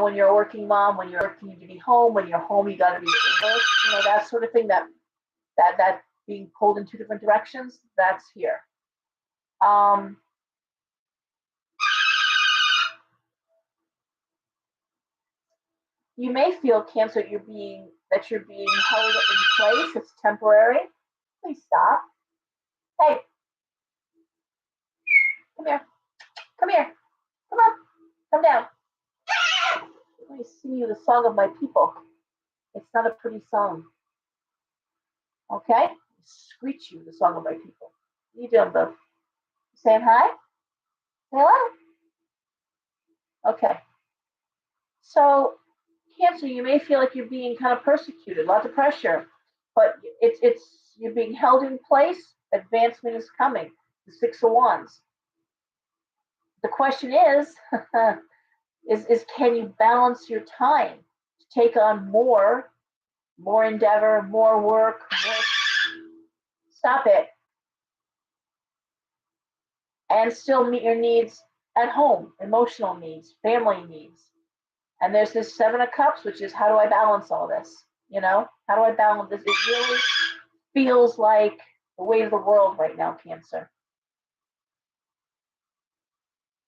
when you're a working mom, when you're working, you need to be home. When you're home, you got to be reversed. That sort of thing. That being pulled in 2 different directions. That's here. You may feel, Cancer, you're being held in place. It's temporary. Please stop. Hey, come here. Come here. Come on. Come down. Let me sing you the song of my people. It's not a pretty song. Okay? Screech you the song of my people. What are you doing, boo? Saying hi? Say hello. Okay. So, Cancer, you may feel like you're being kind of persecuted, lots of pressure, but you're being held in place. Advancement is coming. The 6 of Wands. The question is, is can you balance your time to take on more endeavor, more work, stop it, and still meet your needs at home, emotional needs, family needs. And there's this 7 of Cups, which is, how do I balance all this? How do I balance this? It really feels like the weight of the world right now, Cancer.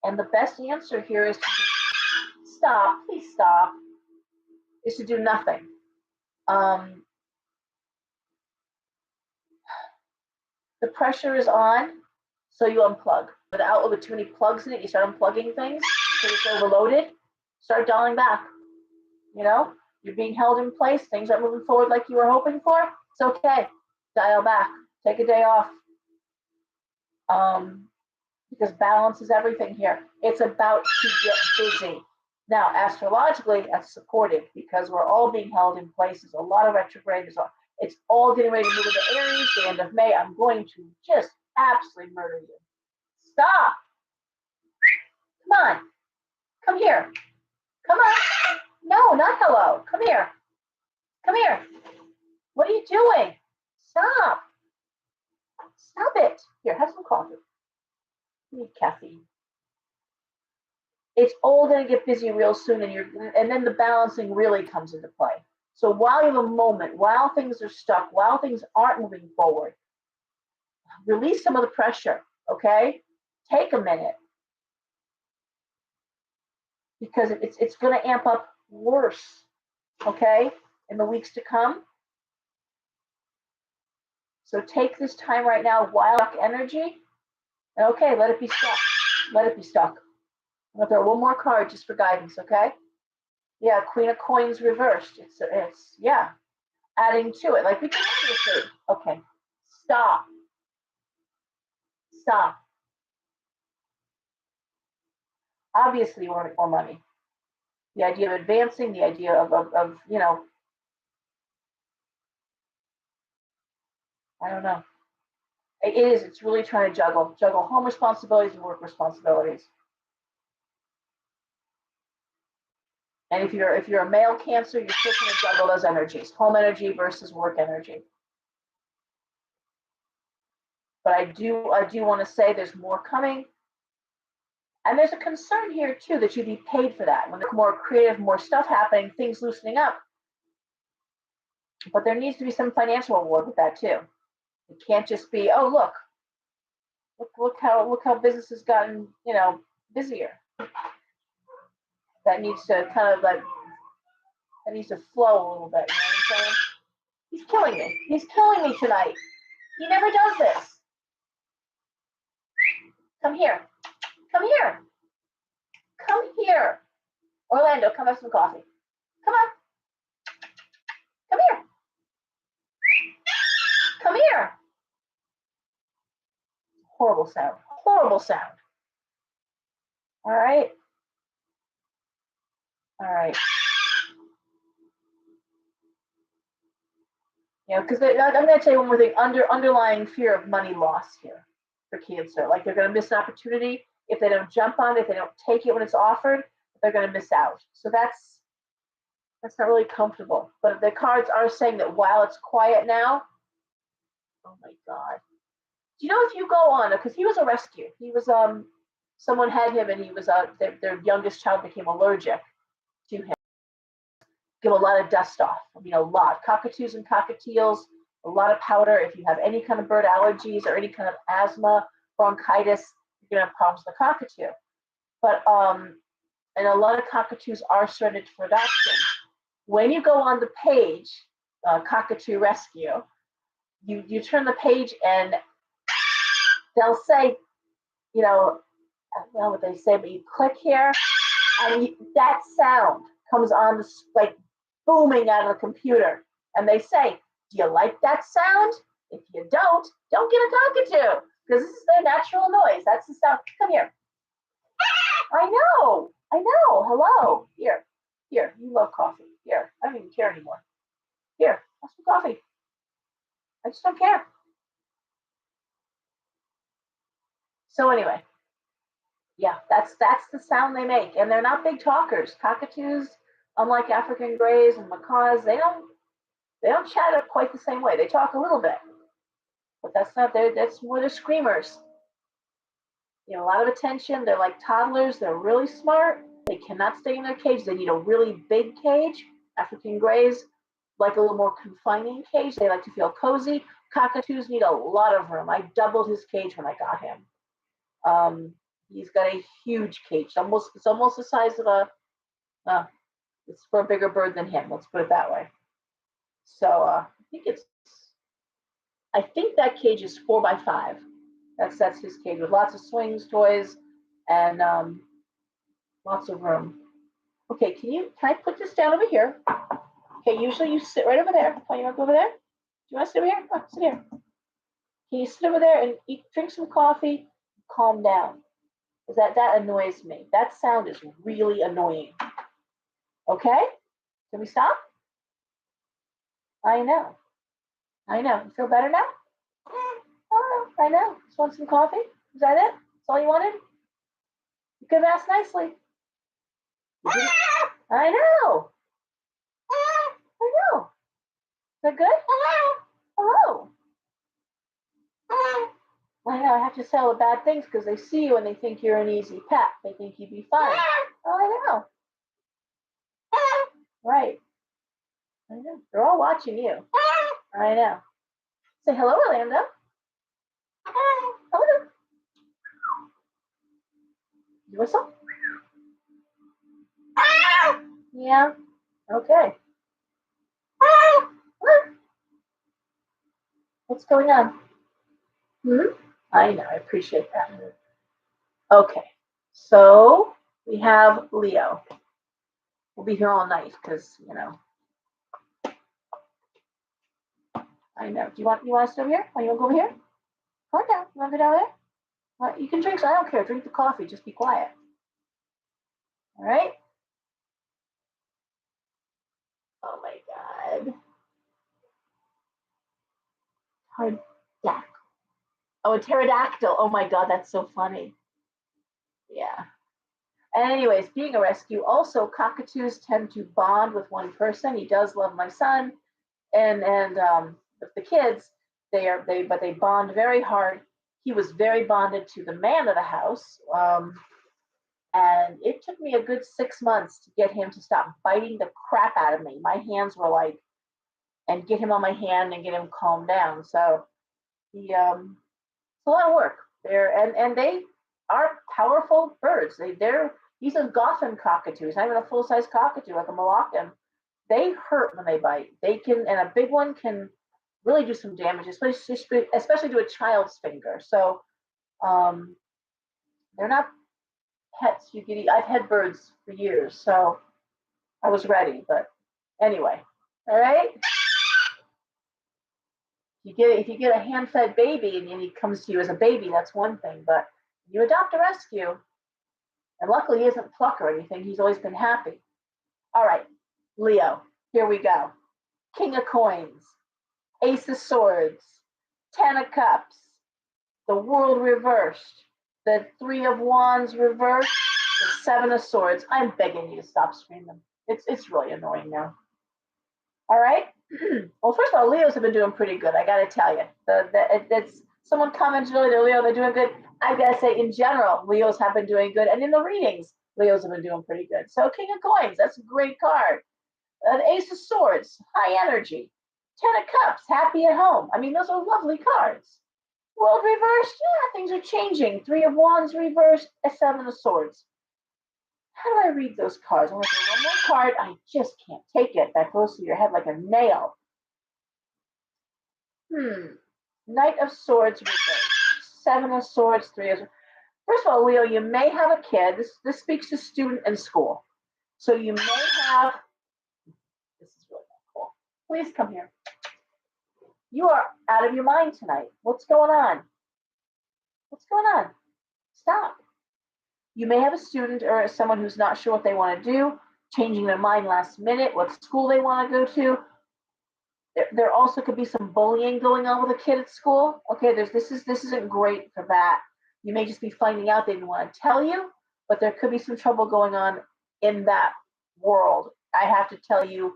And the best answer here is to stop, please stop, is to do nothing. The pressure is on, so you unplug. With the outlet with too many plugs in it, you start unplugging things, so it's overloaded. Start dialing back. You're being held in place. Things aren't moving forward like you were hoping for. It's okay. Dial back. Take a day off. Because balance is everything here. It's about to get busy. Now, astrologically, that's supported because we're all being held in place. There's a lot of retrograde. It's all getting ready to move into Aries. The end of May, I'm going to just absolutely murder you. Stop. Come on. Come here. Come on. No, not hello. Come here. Come here. What are you doing? Stop. Stop it. Here, have some coffee. You need caffeine. It's all going to get busy real soon, and then the balancing really comes into play. So while you have a moment, while things are stuck, while things aren't moving forward, release some of the pressure, okay? Take a minute. Because it's going to amp up worse, okay, in the weeks to come. So take this time right now, wild energy, and okay, let it be stuck. Let it be stuck. I'm going to throw one more card just for guidance, okay? Yeah, Queen of Coins reversed. It's adding to it. Like we can do. Okay, stop. Stop. Obviously, you want more money. The idea of advancing, the idea of I don't know. It's really trying to juggle home responsibilities and work responsibilities. And if you're a male Cancer, you're still trying to juggle those energies, home energy versus work energy. But I do want to say there's more coming. And there's a concern here too that you be paid for that. When there's more creative, more stuff happening, things loosening up. But there needs to be some financial reward with that too. It can't just be, oh look how business has gotten, busier. That needs to flow a little bit. You know what I'm saying? He's killing me. He's killing me tonight. He never does this. Come here. Come here. Come here. Orlando, come have some coffee. Come on. Come here. Come here. Horrible sound. Horrible sound. All right. All right. You know, because I'm going to tell you one more thing. Underlying fear of money loss here for Cancer. Like they're going to miss an opportunity if they don't jump on it, if they don't take it when it's offered, they're going to miss out. So that's not really comfortable. But the cards are saying that while it's quiet now, oh my God. Do you know if you go on, because he was a rescue. He was, someone had him and he was, their youngest child became allergic to him. Give a lot of dust off. I mean, a lot. Cockatoos and cockatiels, a lot of powder. If you have any kind of bird allergies or any kind of asthma, bronchitis, you're going to have problems with the cockatoo. But, and a lot of cockatoos are surrendered for adoption. When you go on the page, Cockatoo Rescue, you turn the page and they'll say, you know, I don't know what they say, but you click here and that sound comes on the, like, booming out of the computer. And they say, do you like that sound? If you don't get a cockatoo, because this is their natural noise. That's the sound. Come here. I know. Hello. Here. You love coffee. Here. I don't even care anymore. Here. Have some coffee. I just don't care. So anyway, yeah, that's the sound they make. And they're not big talkers. Cockatoos, unlike African grays and macaws, they don't chat up quite the same way. They talk a little bit. But that's more the screamers. You know, a lot of attention. They're like toddlers. They're really smart. They cannot stay in their cage. They need a really big cage. African grays like a little more confining cage. They like to feel cozy. Cockatoos need a lot of room. I doubled his cage when I got him. He's got a huge cage. It's almost the size of it's for a bigger bird than him. Let's put it that way. So I think that cage is 4x5. That's his cage with lots of swings, toys, and lots of room. Okay, can I put this down over here? Okay, usually you sit right over there. Oh, you want to go over there? Do you want to sit over here? Oh, sit here. Can you sit over there and drink some coffee, calm down? Because that annoys me. That sound is really annoying. Okay? Can we stop? I know. You feel better now? Oh, I know. Just want some coffee? Is that it? That's all you wanted? You could have asked nicely. I know. Is that good? Hello. I know. I have to say all the bad things because they see you and they think you're an easy pet. They think you'd be fine. Oh, I know. Right. I know. They're all watching you. I know. Say hello, Orlando. Hello. You whistle? Yeah. Okay. What's going on? I know. I appreciate that. Okay. So we have Leo. We'll be here all night because, you know. I know. Do you want to sit over here? Oh, you want to go over here? Come on down. You want to go down there? Well, you can drink. So I don't care. Drink the coffee. Just be quiet. All right. Oh my God. Pterodactyl. Oh, a pterodactyl. Oh my God, that's so funny. Yeah. And anyways, being a rescue, also cockatoos tend to bond with one person. He does love my son, and the kids, but they bond very hard. He was very bonded to the man of the house, and it took me a good 6 months to get him to stop biting the crap out of me. My hands were like, and get him on my hand and get him calmed down. So it's a lot of work there, and they are powerful birds. These are Gotham cockatoos, not even a full-size cockatoo like a Moroccan. They hurt when they bite. They can, and a big one can really do some damage, especially to a child's finger. So they're not pets you get. I've had birds for years, so I was ready. But anyway, all right. If you get a hand-fed baby and he comes to you as a baby, that's one thing. But you adopt a rescue, and luckily he isn't pluck or anything. He's always been happy. All right, Leo, here we go. King of Coins, Ace of Swords, Ten of Cups, the World reversed, the Three of Wands reversed, the Seven of Swords. I'm begging you to stop screaming. It's really annoying now. All right. Well, first of all, Leos have been doing pretty good. I got to tell you, it's someone commented earlier, Leo, they're doing good. I got to say, in general, Leos have been doing good, and in the readings, Leos have been doing pretty good. So, King of Coins, that's a great card. An Ace of Swords, high energy. Ten of Cups, happy at home. I mean, those are lovely cards. World reversed, yeah, things are changing. Three of Wands reversed, a Seven of Swords. How do I read those cards? I want to do one more card. I just can't take it. That goes through your head like a nail. Knight of Swords reversed. Seven of Swords, Three of Swords. First of all, Leo, you may have a kid. This speaks to student and school. So you may have, this is really cool. Please come here. You are out of your mind tonight. What's going on? What's going on? Stop. You may have a student or someone who's not sure what they want to do, changing their mind last minute, what school they want to go to. There also could be some bullying going on with a kid at school. Okay, this isn't great for that. You may just be finding out they didn't want to tell you, but there could be some trouble going on in that world. I have to tell you,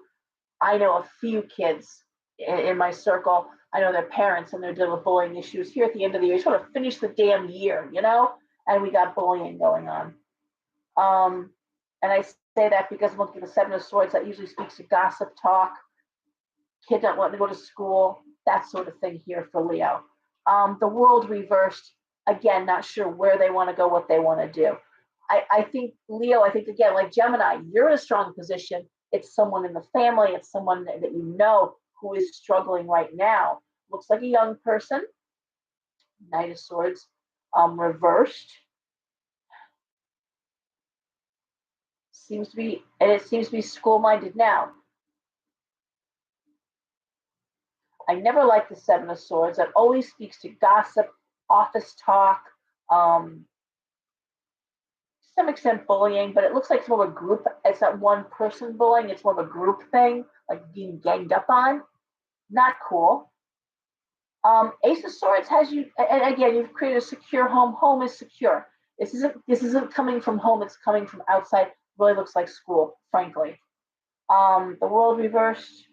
I know a few kids in my circle. I know their parents and they're dealing with bullying issues here at the end of the year. You sort of finish the damn year, and we got bullying going on. And I say that because I'm looking at the Seven of Swords. That usually speaks to gossip talk, kid not wanting to go to school, that sort of thing here for Leo. The World reversed, again, not sure where they want to go, what they want to do. I think, Leo, again, like Gemini, you're in a strong position. It's someone in the family, it's someone that you know who is struggling right now. Looks like a young person. Knight of Swords reversed. Seems to be school-minded now. I never liked the Seven of Swords. That always speaks to gossip, office talk, to some extent bullying, but it looks like it's more of a group. It's not one person bullying, it's more of a group thing, like being ganged up on. Not cool. Ace of Swords has you, and again, you've created a secure home. Home is secure. This isn't coming from home, it's coming from outside. Really looks like school, frankly. The World reversed.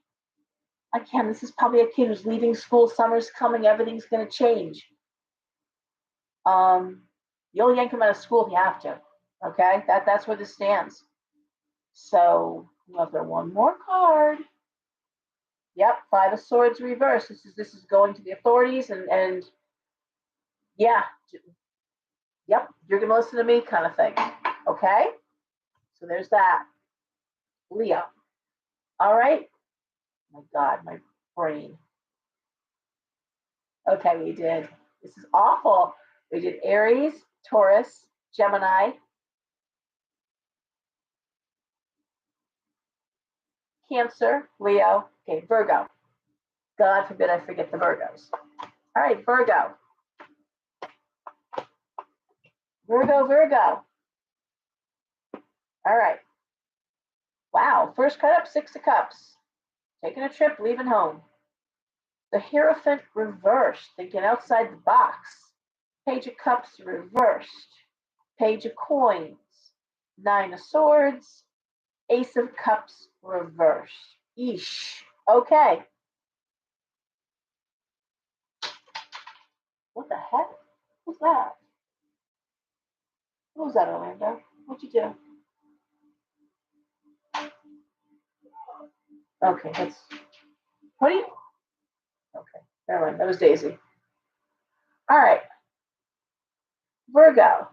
Again, this is probably a kid who's leaving school, summer's coming, everything's going to change. You'll yank him out of school if you have to. Okay, that's where this stands. So, we'll have one more card. Yep, Five of Swords reversed. This is going to the authorities and yeah, yep, you're going to listen to me kind of thing. Okay, so there's that. Leo. All right. My God, my brain. Okay, we did. This is awful. We did Aries, Taurus, Gemini, Cancer, Leo. Okay, Virgo. God forbid I forget the Virgos. All right, Virgo. Virgo. All right. Wow, first card up, Six of Cups. Taking a trip, leaving home. The Hierophant reversed, thinking outside the box. Page of Cups reversed. Page of Coins. Nine of Swords. Ace of Cups reversed. Eesh. Okay. What the heck? Who's that? Who's that, Orlando? What'd you do? Okay, that's. What do you? Okay, never mind. That was Daisy. All right. Virgo.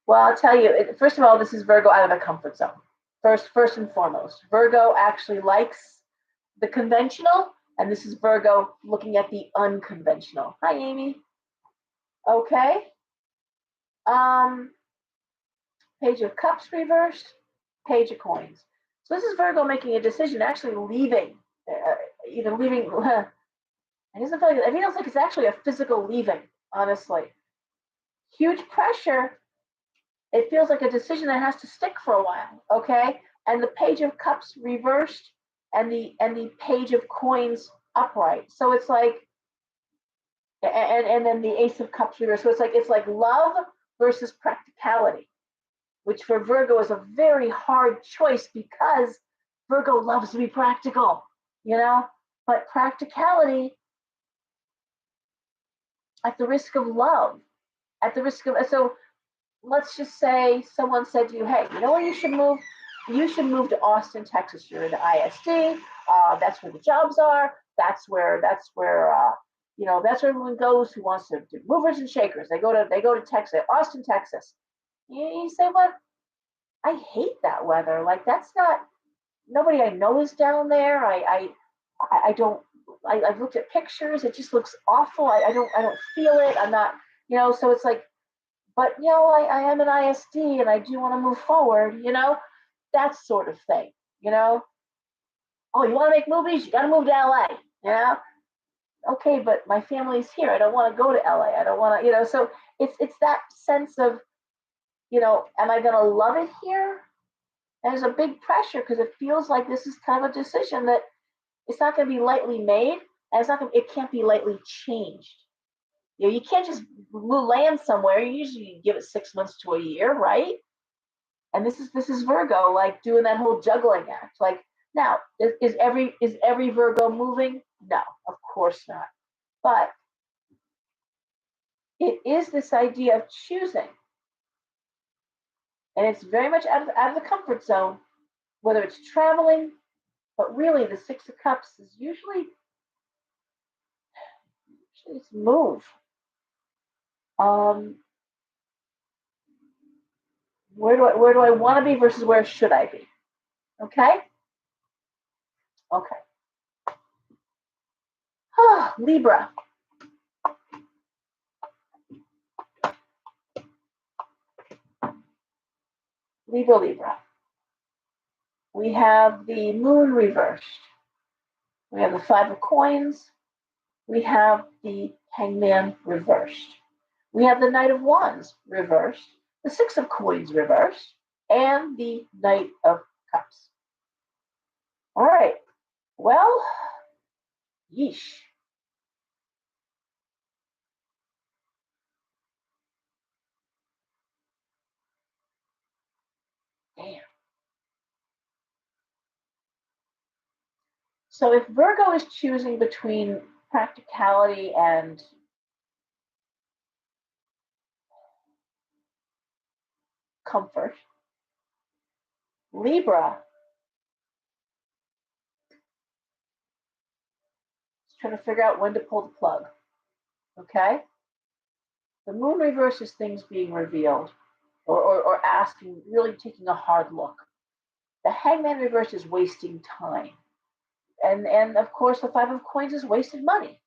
Well, I'll tell you. First of all, this is Virgo out of their comfort zone. First and foremost, Virgo actually likes the conventional, and this is Virgo looking at the unconventional. Hi, Amy. Okay. Page of Cups reversed, Page of Coins. So this is Virgo making a decision, actually leaving, even leaving. It doesn't feel like it feels like it's actually a physical leaving. Honestly, huge pressure. It feels like a decision that has to stick for a while. Okay, and the Page of Cups reversed, and the Page of Coins upright. So it's like, and then the Ace of Cups reversed. So it's like love versus practicality, which for Virgo is a very hard choice because Virgo loves to be practical, but practicality at the risk of love, at the risk of, so let's just say someone said to you, hey, you know where you should move? You should move to Austin, Texas. You're in the ISD. That's where the jobs are. That's where that's where everyone goes who wants to do movers and shakers. They go to Texas, Austin, Texas. You say, what? I hate that weather. Like, that's not, nobody I know is down there. I don't, I've looked at pictures. It just looks awful. I don't feel it. I'm not, so it's like, but I am an ISD and I do want to move forward, that sort of thing, Oh, you want to make movies? You got to move to LA, Okay, but my family's here. I don't want to go to LA. I don't want to, so it's that sense of, am I going to love it here? And there's a big pressure because it feels like this is kind of a decision that it's not going to be lightly made, and it can't be lightly changed. You can't just land somewhere. You usually give it 6 months to a year, right? And this is Virgo, like doing that whole juggling act. Like, now, is every Virgo moving? No, of course not. But it is this idea of choosing, and it's very much out of the comfort zone, whether it's traveling. But really, the Six of Cups is usually it's move. Where do I want to be versus where should I be? Okay. Libra. Libra. We have the Moon reversed. We have the Five of Coins. We have the Hangman reversed. We have the Knight of Wands reversed. The Six of Coins reversed. And the Knight of Cups. All right. Well, yeesh. Damn. So if Virgo is choosing between practicality and comfort, Libra is trying to figure out when to pull the plug. Okay? The Moon reverse is things being revealed or asking, really taking a hard look. The Hangman reverse is wasting time. And of course, the Five of Coins is wasted money.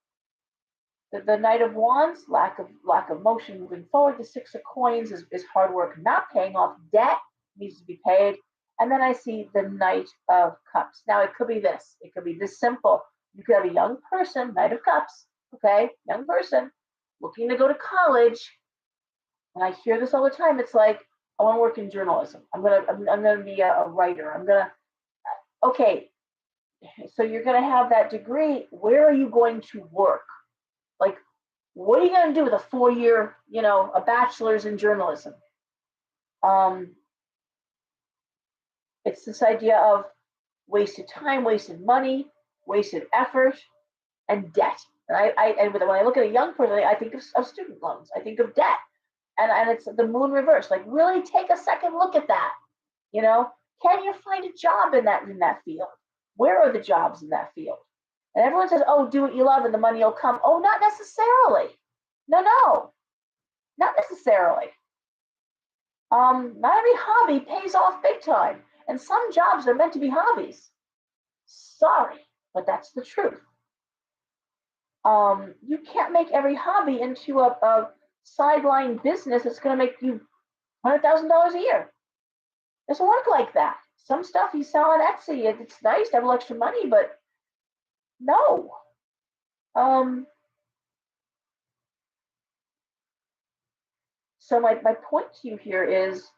The Knight of Wands, lack of motion moving forward. The Six of Coins is hard work not paying off debt, needs to be paid. And then I see the Knight of Cups. Now, it could be this. It could be this simple. You could have a young person, Knight of Cups, okay, young person, looking to go to college. And I hear this all the time. It's like, I want to work in journalism. I'm gonna be a writer. Okay. So you're gonna have that degree. Where are you going to work? Like, what are you going to do with a 4-year, a bachelor's in journalism? It's this idea of wasted time, wasted money, wasted effort, and debt. And when I look at a young person, I think of student loans. I think of debt, and it's the Moon reverse. Like, really take a second look at that. Can you find a job in that field? Where are the jobs in that field? And everyone says, oh, do what you love and the money will come. Oh, not necessarily. No, not necessarily. Not every hobby pays off big time. And some jobs are meant to be hobbies. Sorry, but that's the truth. You can't make every hobby into a sideline business that's going to make you $100,000 a year. It doesn't work like that. Some stuff you sell on Etsy, it's nice to have a little extra money, but no. So my point to you here is,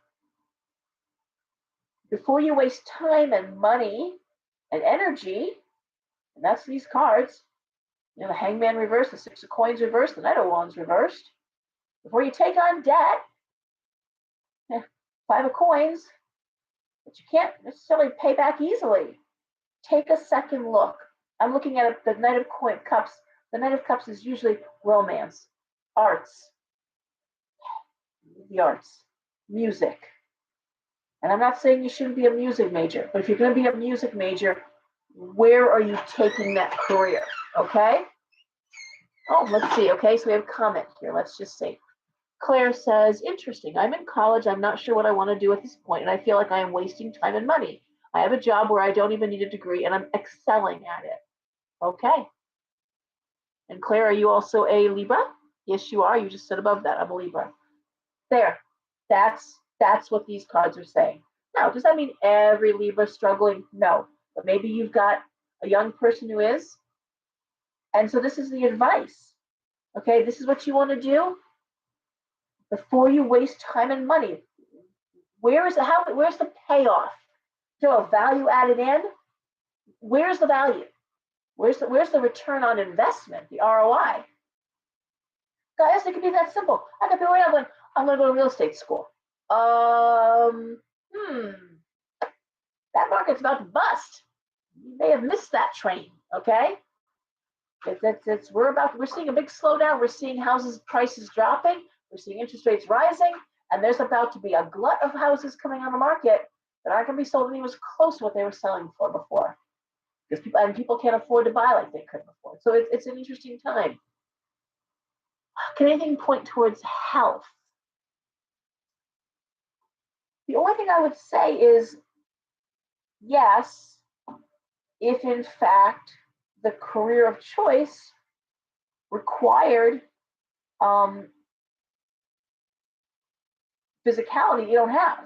before you waste time and money and energy, and that's these cards, the Hangman reversed, the Six of Coins reversed, the Knight of Wands reversed, before you take on debt, Five of Coins, that you can't necessarily pay back easily, take a second look. I'm looking at the Knight of Cups. The Knight of Cups is usually romance, arts, the arts, music. And I'm not saying you shouldn't be a music major, but if you're going to be a music major, where are you taking that career? Okay? Oh, let's see. Okay, so we have a comment here. Let's just see. Claire says, interesting. I'm in college. I'm not sure what I want to do at this point, and I feel like I am wasting time and money. I have a job where I don't even need a degree, and I'm excelling at it. Okay. And Claire, are you also a Libra? Yes, you are. You just said above that, I'm a Libra. There. That's what these cards are saying. Now, does that mean every Libra is struggling? No. But maybe you've got a young person who is. And so this is the advice. Okay, this is what you want to do before you waste time and money. Where's the payoff? So a value added in? Where's the value? Where's the return on investment, the ROI? Guys, it could be that simple. I could be right now I'm going to go to real estate school. That market's about to bust. You may have missed that train, okay? We're seeing a big slowdown. We're seeing houses prices dropping. We're seeing interest rates rising, and there's about to be a glut of houses coming on the market that aren't going to be sold anywhere close to what they were selling for before, because people can't afford to buy like they could before. So it's an interesting time. Can anything point towards health? The only thing I would say is yes, if in fact the career of choice required physicality you don't have.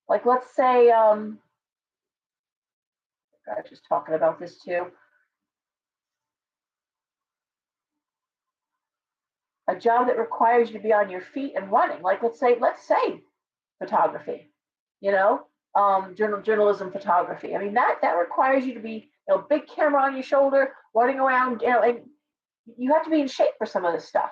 Like, let's say, I was just talking about this too. A job that requires you to be on your feet and running. Like, let's say photography, journalism photography. I mean, that requires you to be, big camera on your shoulder, running around, and you have to be in shape for some of this stuff.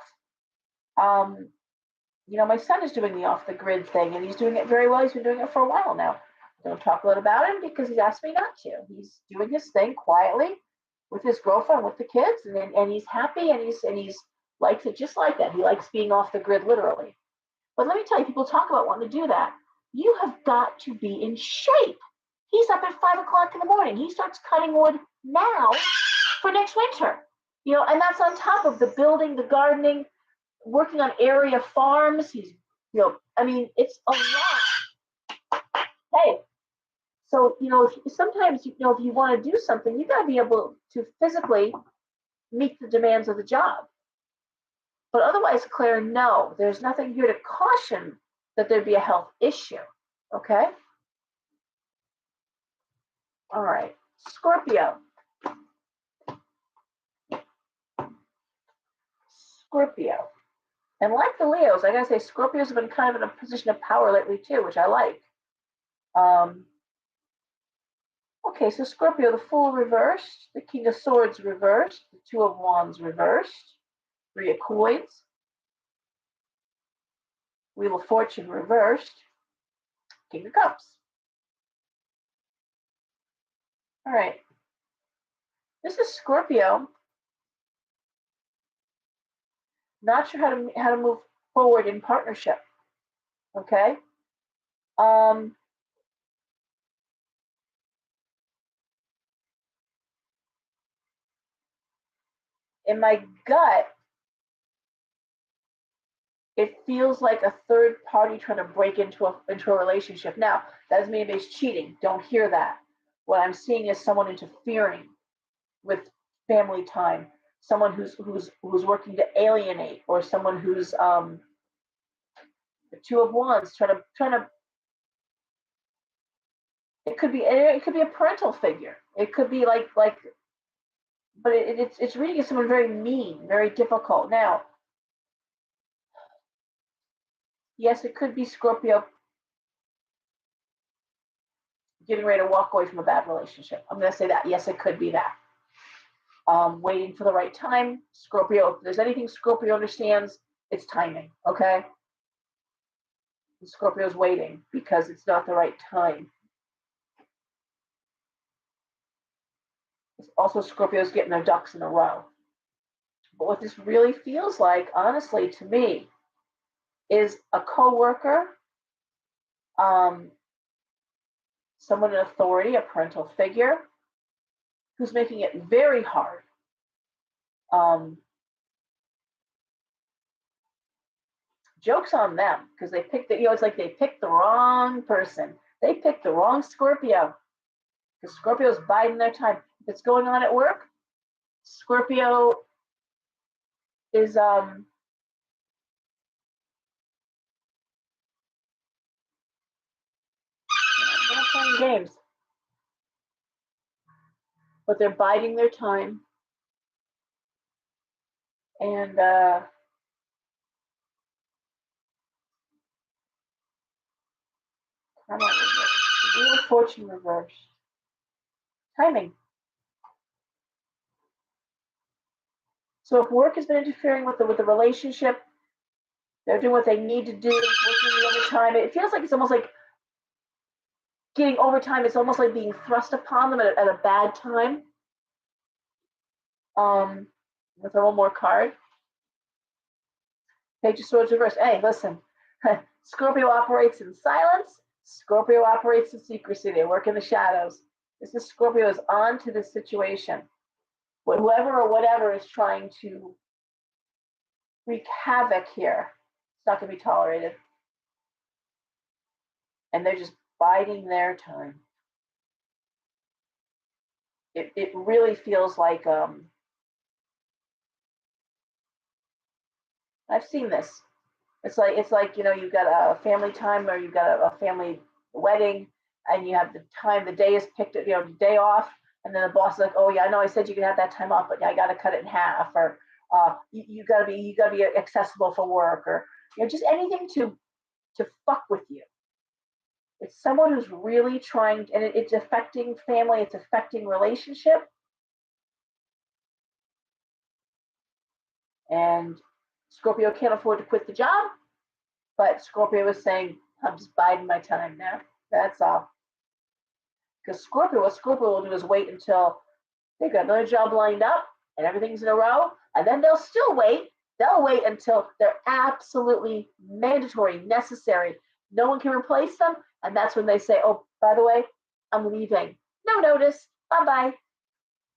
My son is doing the off the grid thing, and he's doing it very well. He's been doing it for a while now. I don't talk a lot about him because he's asked me not to. He's doing his thing quietly with his girlfriend, with the kids, and he's happy, and he's likes it just like that. He likes being off the grid, literally. But let me tell you, people talk about wanting to do that. You have got to be in shape. He's up at 5 o'clock in the morning. He starts cutting wood now for next winter. And that's on top of the building, the gardening, working on area farms. He's, it's a lot. Hey, so, sometimes, if you want to do something, you got to be able to physically meet the demands of the job. But otherwise, Claire, no, there's nothing here to caution that there'd be a health issue. Okay? All right. Scorpio. And like the Leos, I gotta say, Scorpios have been kind of in a position of power lately too, which I like. Okay, so Scorpio, the Fool reversed, the King of Swords reversed, the Two of Wands reversed, Three of Coins, Wheel of Fortune reversed, King of Cups. All right. This is Scorpio. Not sure how to move forward in partnership. Okay. In my gut, it feels like a third party trying to break into a relationship. Now, that doesn't mean anybody's cheating. Don't hear that. What I'm seeing is someone interfering with family time, someone who's working to alienate, or someone who's the Two of Wands trying to. It could be a parental figure. It could be like, but it's reading as someone very mean, very difficult. Now, yes, it could be Scorpio getting ready to walk away from a bad relationship. I'm going to say that. Yes, it could be that. Waiting for the right time. Scorpio, if there's anything Scorpio understands, it's timing, okay? And Scorpio's waiting because it's not the right time. It's also, Scorpio's getting their ducks in a row. But what this really feels like, honestly, to me, is a coworker, someone in authority, a parental figure, who's making it very hard. Joke's on them, because they picked the, it's like they picked the wrong person. They picked the wrong Scorpio, because Scorpio's biding their time. If it's going on at work, Scorpio is not playing games, but they're biding their time. And Wheel of Fortune reverse. Timing. So if work has been interfering with the relationship, they're doing what they need to do, working the overtime. It feels like it's almost like getting overtime. It's almost like being thrust upon them at a bad time. With one more card. Page of Swords reverse. Hey, listen. Scorpio operates in silence. Scorpio operates in secrecy. They work in the shadows. This is Scorpio is on to this situation. Whoever or whatever is trying to wreak havoc here, it's not going to be tolerated. And they're just biding their time. It really feels like I've seen this. It's like you've got a family time, or you've got a family wedding, and you have the time, the day is picked, day off, and then the boss is like, oh yeah, I know I said you can have that time off, but I got to cut it in half, or you gotta be accessible for work, or just anything to fuck with you. It's someone who's really trying, and it's affecting family, it's affecting relationship. And Scorpio can't afford to quit the job, but Scorpio is saying, I'm just biding my time now. That's all. Because what Scorpio will do is wait until they've got another job lined up and everything's in a row, and then they'll still wait. They'll wait until they're absolutely mandatory, necessary. No one can replace them, and that's when they say, oh, by the way, I'm leaving. No notice. Bye-bye.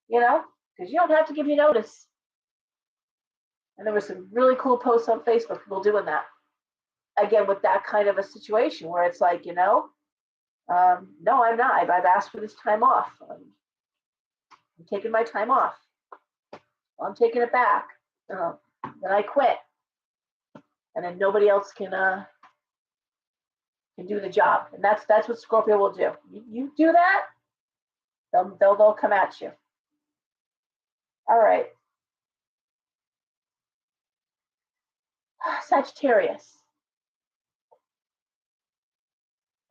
Because you don't have to give you notice. And there were some really cool posts on Facebook, people doing that. Again, with that kind of a situation where it's like, no, I'm not. I've asked for this time off. I'm taking my time off. I'm taking it back. Then I quit. And then nobody else can do the job. And that's what Scorpio will do. You do that, they'll come at you. All right. Sagittarius.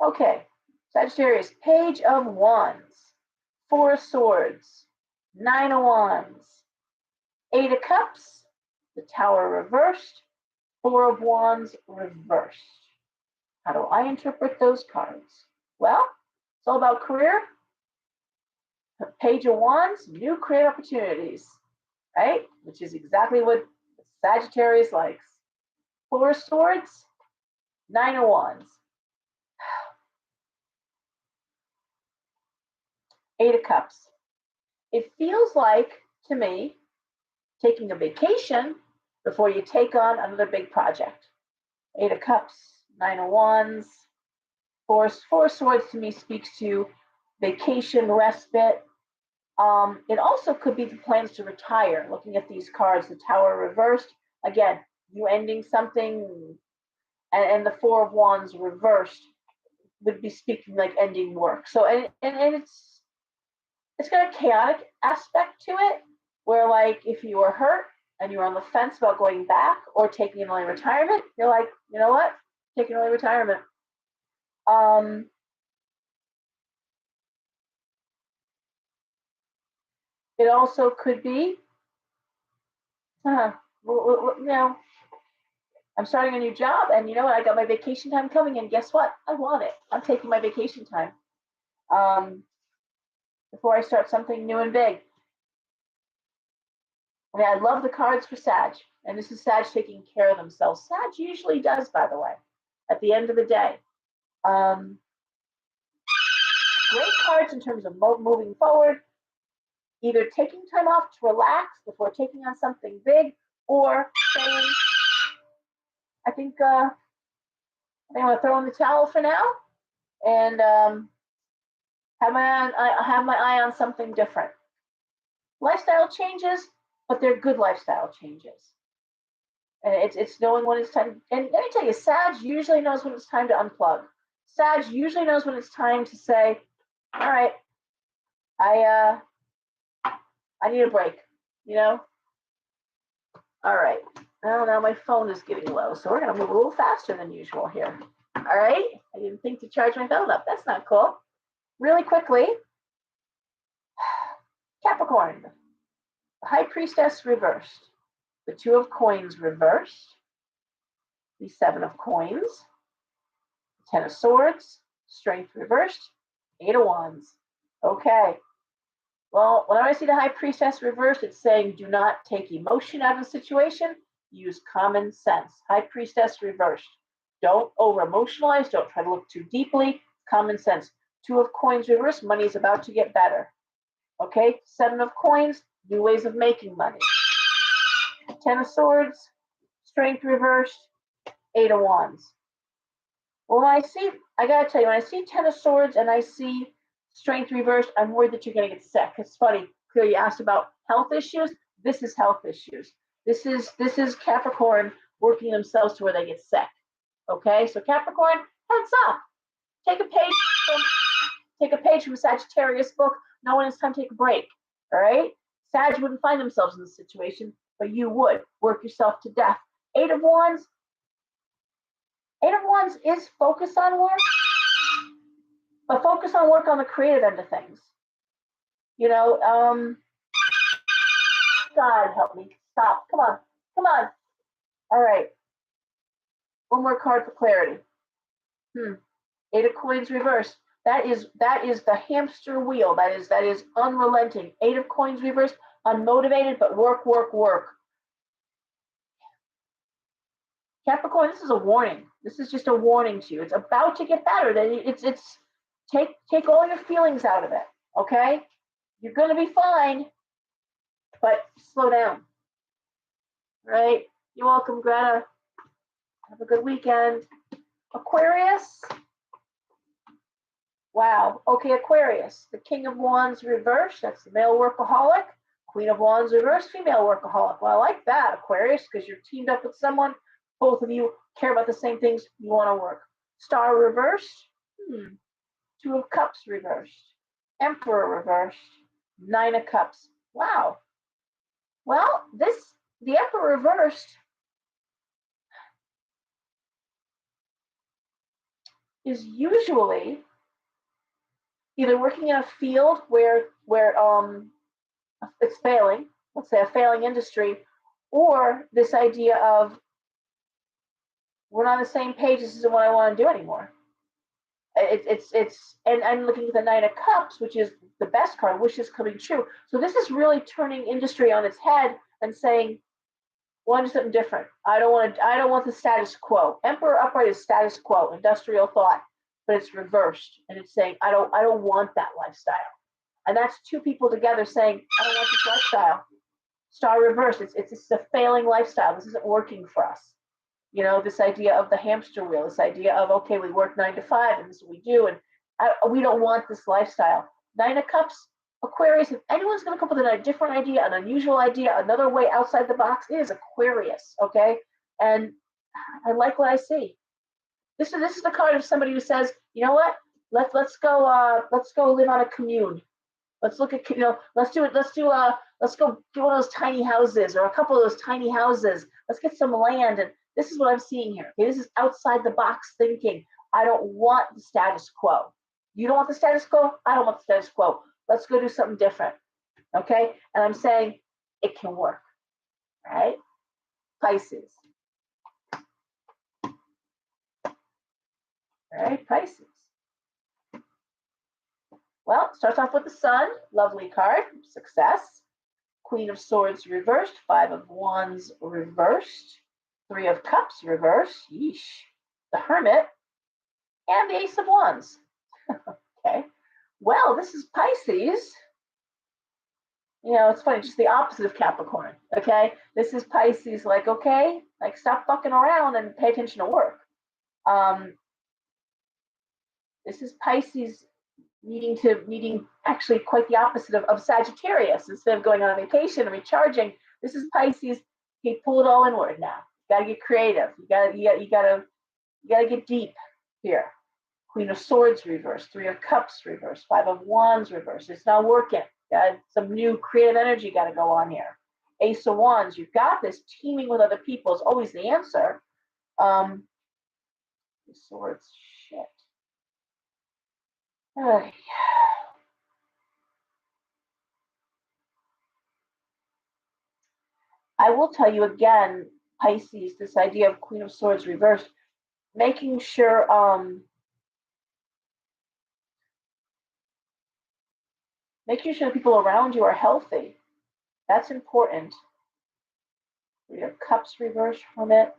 Okay. Sagittarius, Page of Wands, Four of Swords, Nine of Wands, Eight of Cups, the Tower reversed, Four of Wands reversed. How do I interpret those cards? Well, it's all about career. Page of Wands, new career opportunities, right? Which is exactly what Sagittarius likes. Four of Swords, Nine of Wands. Eight of Cups. It feels like, to me, taking a vacation before you take on another big project. Eight of Cups, Nine of Wands, Four of Swords to me speaks to vacation, respite. It also could be the plans to retire. Looking at these cards, the Tower reversed. Again, you ending something, and the Four of Wands reversed would be speaking like ending work. So, and it's got a chaotic aspect to it, where like if you were hurt and you were on the fence about going back or taking an early retirement, you're like, you know what, take an early retirement. It also could be, you know, I'm starting a new job, and you know what? I got my vacation time coming, and guess what? I want it. I'm taking my vacation time before I start something new and big. I mean, I love the cards for Sag, and this is Sag taking care of themselves. Sag usually does, by the way, at the end of the day. Great cards in terms of moving forward, either taking time off to relax before taking on something big, or saying, I think I'm going to throw in the towel for now and have my eye on something different. Lifestyle changes, but they're good lifestyle changes. And it's knowing when it's time. And let me tell you, Sag usually knows when it's time to unplug. Sag usually knows when it's time to say, all right, I need a break, you know? All right. Well, now my phone is getting low, so we're going to move a little faster than usual here. All right. I didn't think to charge my phone up. That's not cool. Really quickly, Capricorn, the High Priestess reversed, the Two of Coins reversed, the Seven of Coins, Ten of Swords, Strength reversed, Eight of Wands. Okay. Well, when I see the High Priestess reversed, it's saying do not take emotion out of the situation. Use common sense. High Priestess reversed. Don't over-emotionalize. Don't try to look too deeply. Common sense. Two of Coins reversed. Money is about to get better. Okay? Seven of Coins, new ways of making money. Ten of Swords, Strength reversed. Eight of Wands. Well, when I gotta tell you, when I see Ten of Swords and I see Strength reversed, I'm worried that you're gonna get sick. It's funny. Clearly, you asked about health issues. This is health issues. This is Capricorn working themselves to where they get sick. Okay, so Capricorn, heads up. Take a page from Sagittarius book. Know when it's time to take a break. All right, Sag wouldn't find themselves in this situation, but you would work yourself to death. Eight of Wands. Eight of Wands is focus on work, but focus on work on the creative end of things. You know, God help me. Stop. Come on. Come on. All right. One more card for clarity. Eight of Coins reversed. That is the hamster wheel. That is unrelenting. Eight of Coins reversed, unmotivated, but work, work, work. Capricorn, this is a warning. This is just a warning to you. It's about to get better. It's take all your feelings out of it. Okay? You're gonna be fine, but slow down. Right? You're welcome, Greta. Have a good weekend. Aquarius. Wow. Okay, Aquarius. The King of Wands reversed. That's the male workaholic. Queen of Wands reversed, female workaholic. Well, I like that, Aquarius, because you're teamed up with someone. Both of you care about the same things. You want to work. Star reversed. Two of Cups reversed. Emperor reversed. Nine of Cups. Wow. Well, the Emperor reversed is usually either working in a field where it's failing, let's say a failing industry, or this idea of we're not on the same page, this isn't what I want to do anymore. And I'm looking at the Nine of Cups, which is the best card, wishes coming true. So this is really turning industry on its head and saying, well, I want something different. I don't want the status quo. Emperor upright is status quo, industrial thought, but it's reversed, and it's saying, I don't want that lifestyle. And that's two people together saying, I don't want this lifestyle. Star reversed. It's a failing lifestyle. This isn't working for us. You know, this idea of the hamster wheel, this idea of, okay, we work 9 to 5 and this is what we do. And we don't want this lifestyle. 9 of Cups, Aquarius, if anyone's going to come up with a different idea, an unusual idea, another way outside the box, it is Aquarius, okay? And I like what I see. This is the card of somebody who says, you know what? Let's go live on a commune. Let's look at, let's go do one of those tiny houses or a couple of those tiny houses. Let's get some land. And this is what I'm seeing here. Okay, this is outside the box thinking. I don't want the status quo. You don't want the status quo? I don't want the status quo. Let's go do something different. Okay? And I'm saying it can work. Right? Pisces. All right, Pisces. Well, it starts off with the Sun, lovely card, success. Queen of Swords reversed, 5 of Wands reversed, 3 of Cups reversed, yeesh, the Hermit, and the Ace of Wands. Okay, well, this is Pisces. You know, it's funny, just the opposite of Capricorn, okay? This is Pisces, like, okay, like, stop fucking around and pay attention to work. This is Pisces needing actually quite the opposite of Sagittarius. Instead of going on a vacation and recharging, this is Pisces. Okay, pull it all inward now. You gotta get creative. You gotta get deep here. Queen of Swords reversed, 3 of Cups reversed, 5 of Wands reversed. It's not working. Got some new creative energy got to go on here. Ace of Wands, you've got this. Teaming with other people is always the answer. Swords, shit. I will tell you again, Pisces, this idea of Queen of Swords reversed, making sure people around you are healthy. That's important. 3 of Cups reversed from it.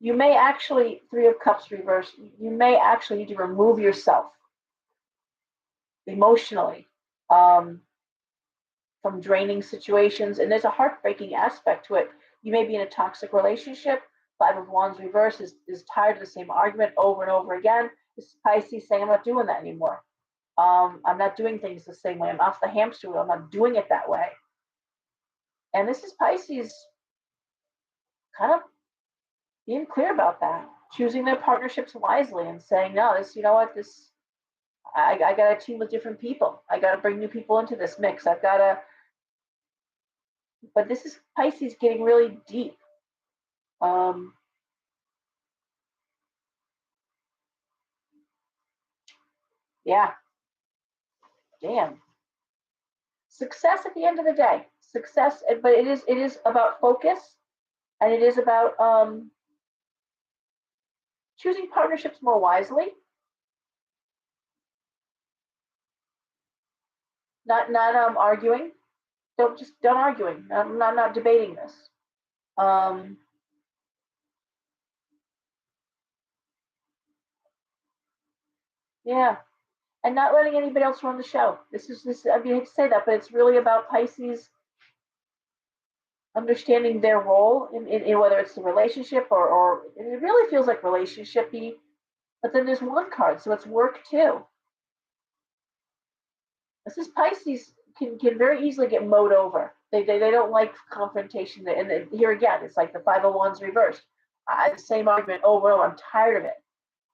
You may actually, 3 of Cups reversed, you may actually need to remove yourself emotionally from draining situations. And there's a heartbreaking aspect to it. You may be in a toxic relationship. 5 of Wands reversed is tired of the same argument over and over again. This is Pisces saying, I'm not doing that anymore. I'm not doing things the same way. I'm off the hamster wheel. I'm not doing it that way. And this is Pisces kind of being clear about that, choosing their partnerships wisely and saying, no, this, you know what, this, I got to team with different people. I got to bring new people into this mix. But this is Pisces getting really deep. Yeah. Damn. Success at the end of the day. Success, but it is about focus, and it is about choosing partnerships more wisely. Not arguing. Don't arguing. I'm not debating this. Yeah. And not letting anybody else run the show. This. I mean, I hate to say that, but it's really about Pisces understanding their role in whether it's the relationship or it really feels like relationship-y. But then there's one card, so it's work too. This is Pisces can very easily get mowed over. They don't like confrontation. And here again, it's like the 5 of Wands reversed. The same argument over and over. I'm tired of it.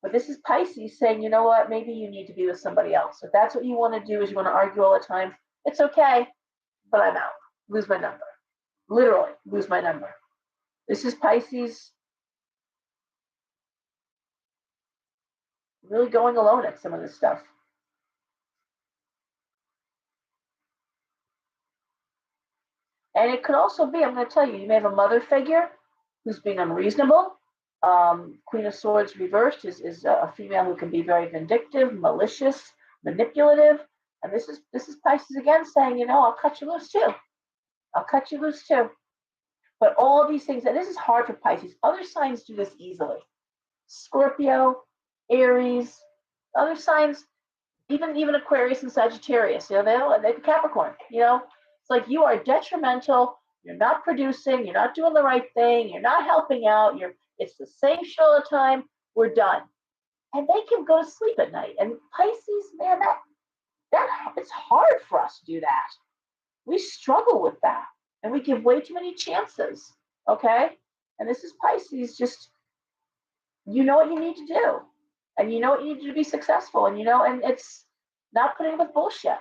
But this is Pisces saying, you know what, maybe you need to be with somebody else. If that's what you want to do, is you want to argue all the time, it's okay, but I'm out. Lose my number. Literally, lose my number. This is Pisces really going alone at some of this stuff. And it could also be, I'm going to tell you, you may have a mother figure who's being unreasonable. Queen of Swords reversed is a female who can be very vindictive, malicious, manipulative. And this is Pisces again saying, you know, I'll cut you loose too. I'll cut you loose too. But all these things, and this is hard for Pisces. Other signs do this easily. Scorpio, Aries, other signs, even Aquarius and Sagittarius, you know, they're Capricorn, you know. It's like you are detrimental you're not producing, you're not doing the right thing, you're not helping out, it's the same show all the time, we're done. And they can go to sleep at night. And Pisces, man, that it's hard for us to do that. We struggle with that. And we give way too many chances. Okay? And this is Pisces, just you know what you need to do. And you know what you need to do to be successful. And and it's not putting up with bullshit.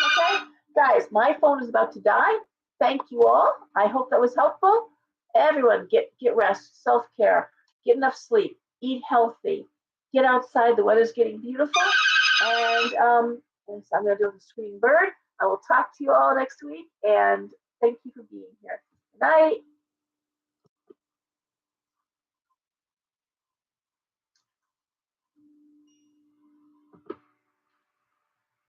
Okay? Guys, my phone is about to die. Thank you all. I hope that was helpful. Everyone get rest, self-care, get enough sleep, eat healthy, get outside. The weather's getting beautiful. And so I'm going to do the screening bird. I will talk to you all next week. And thank you for being here. Good night.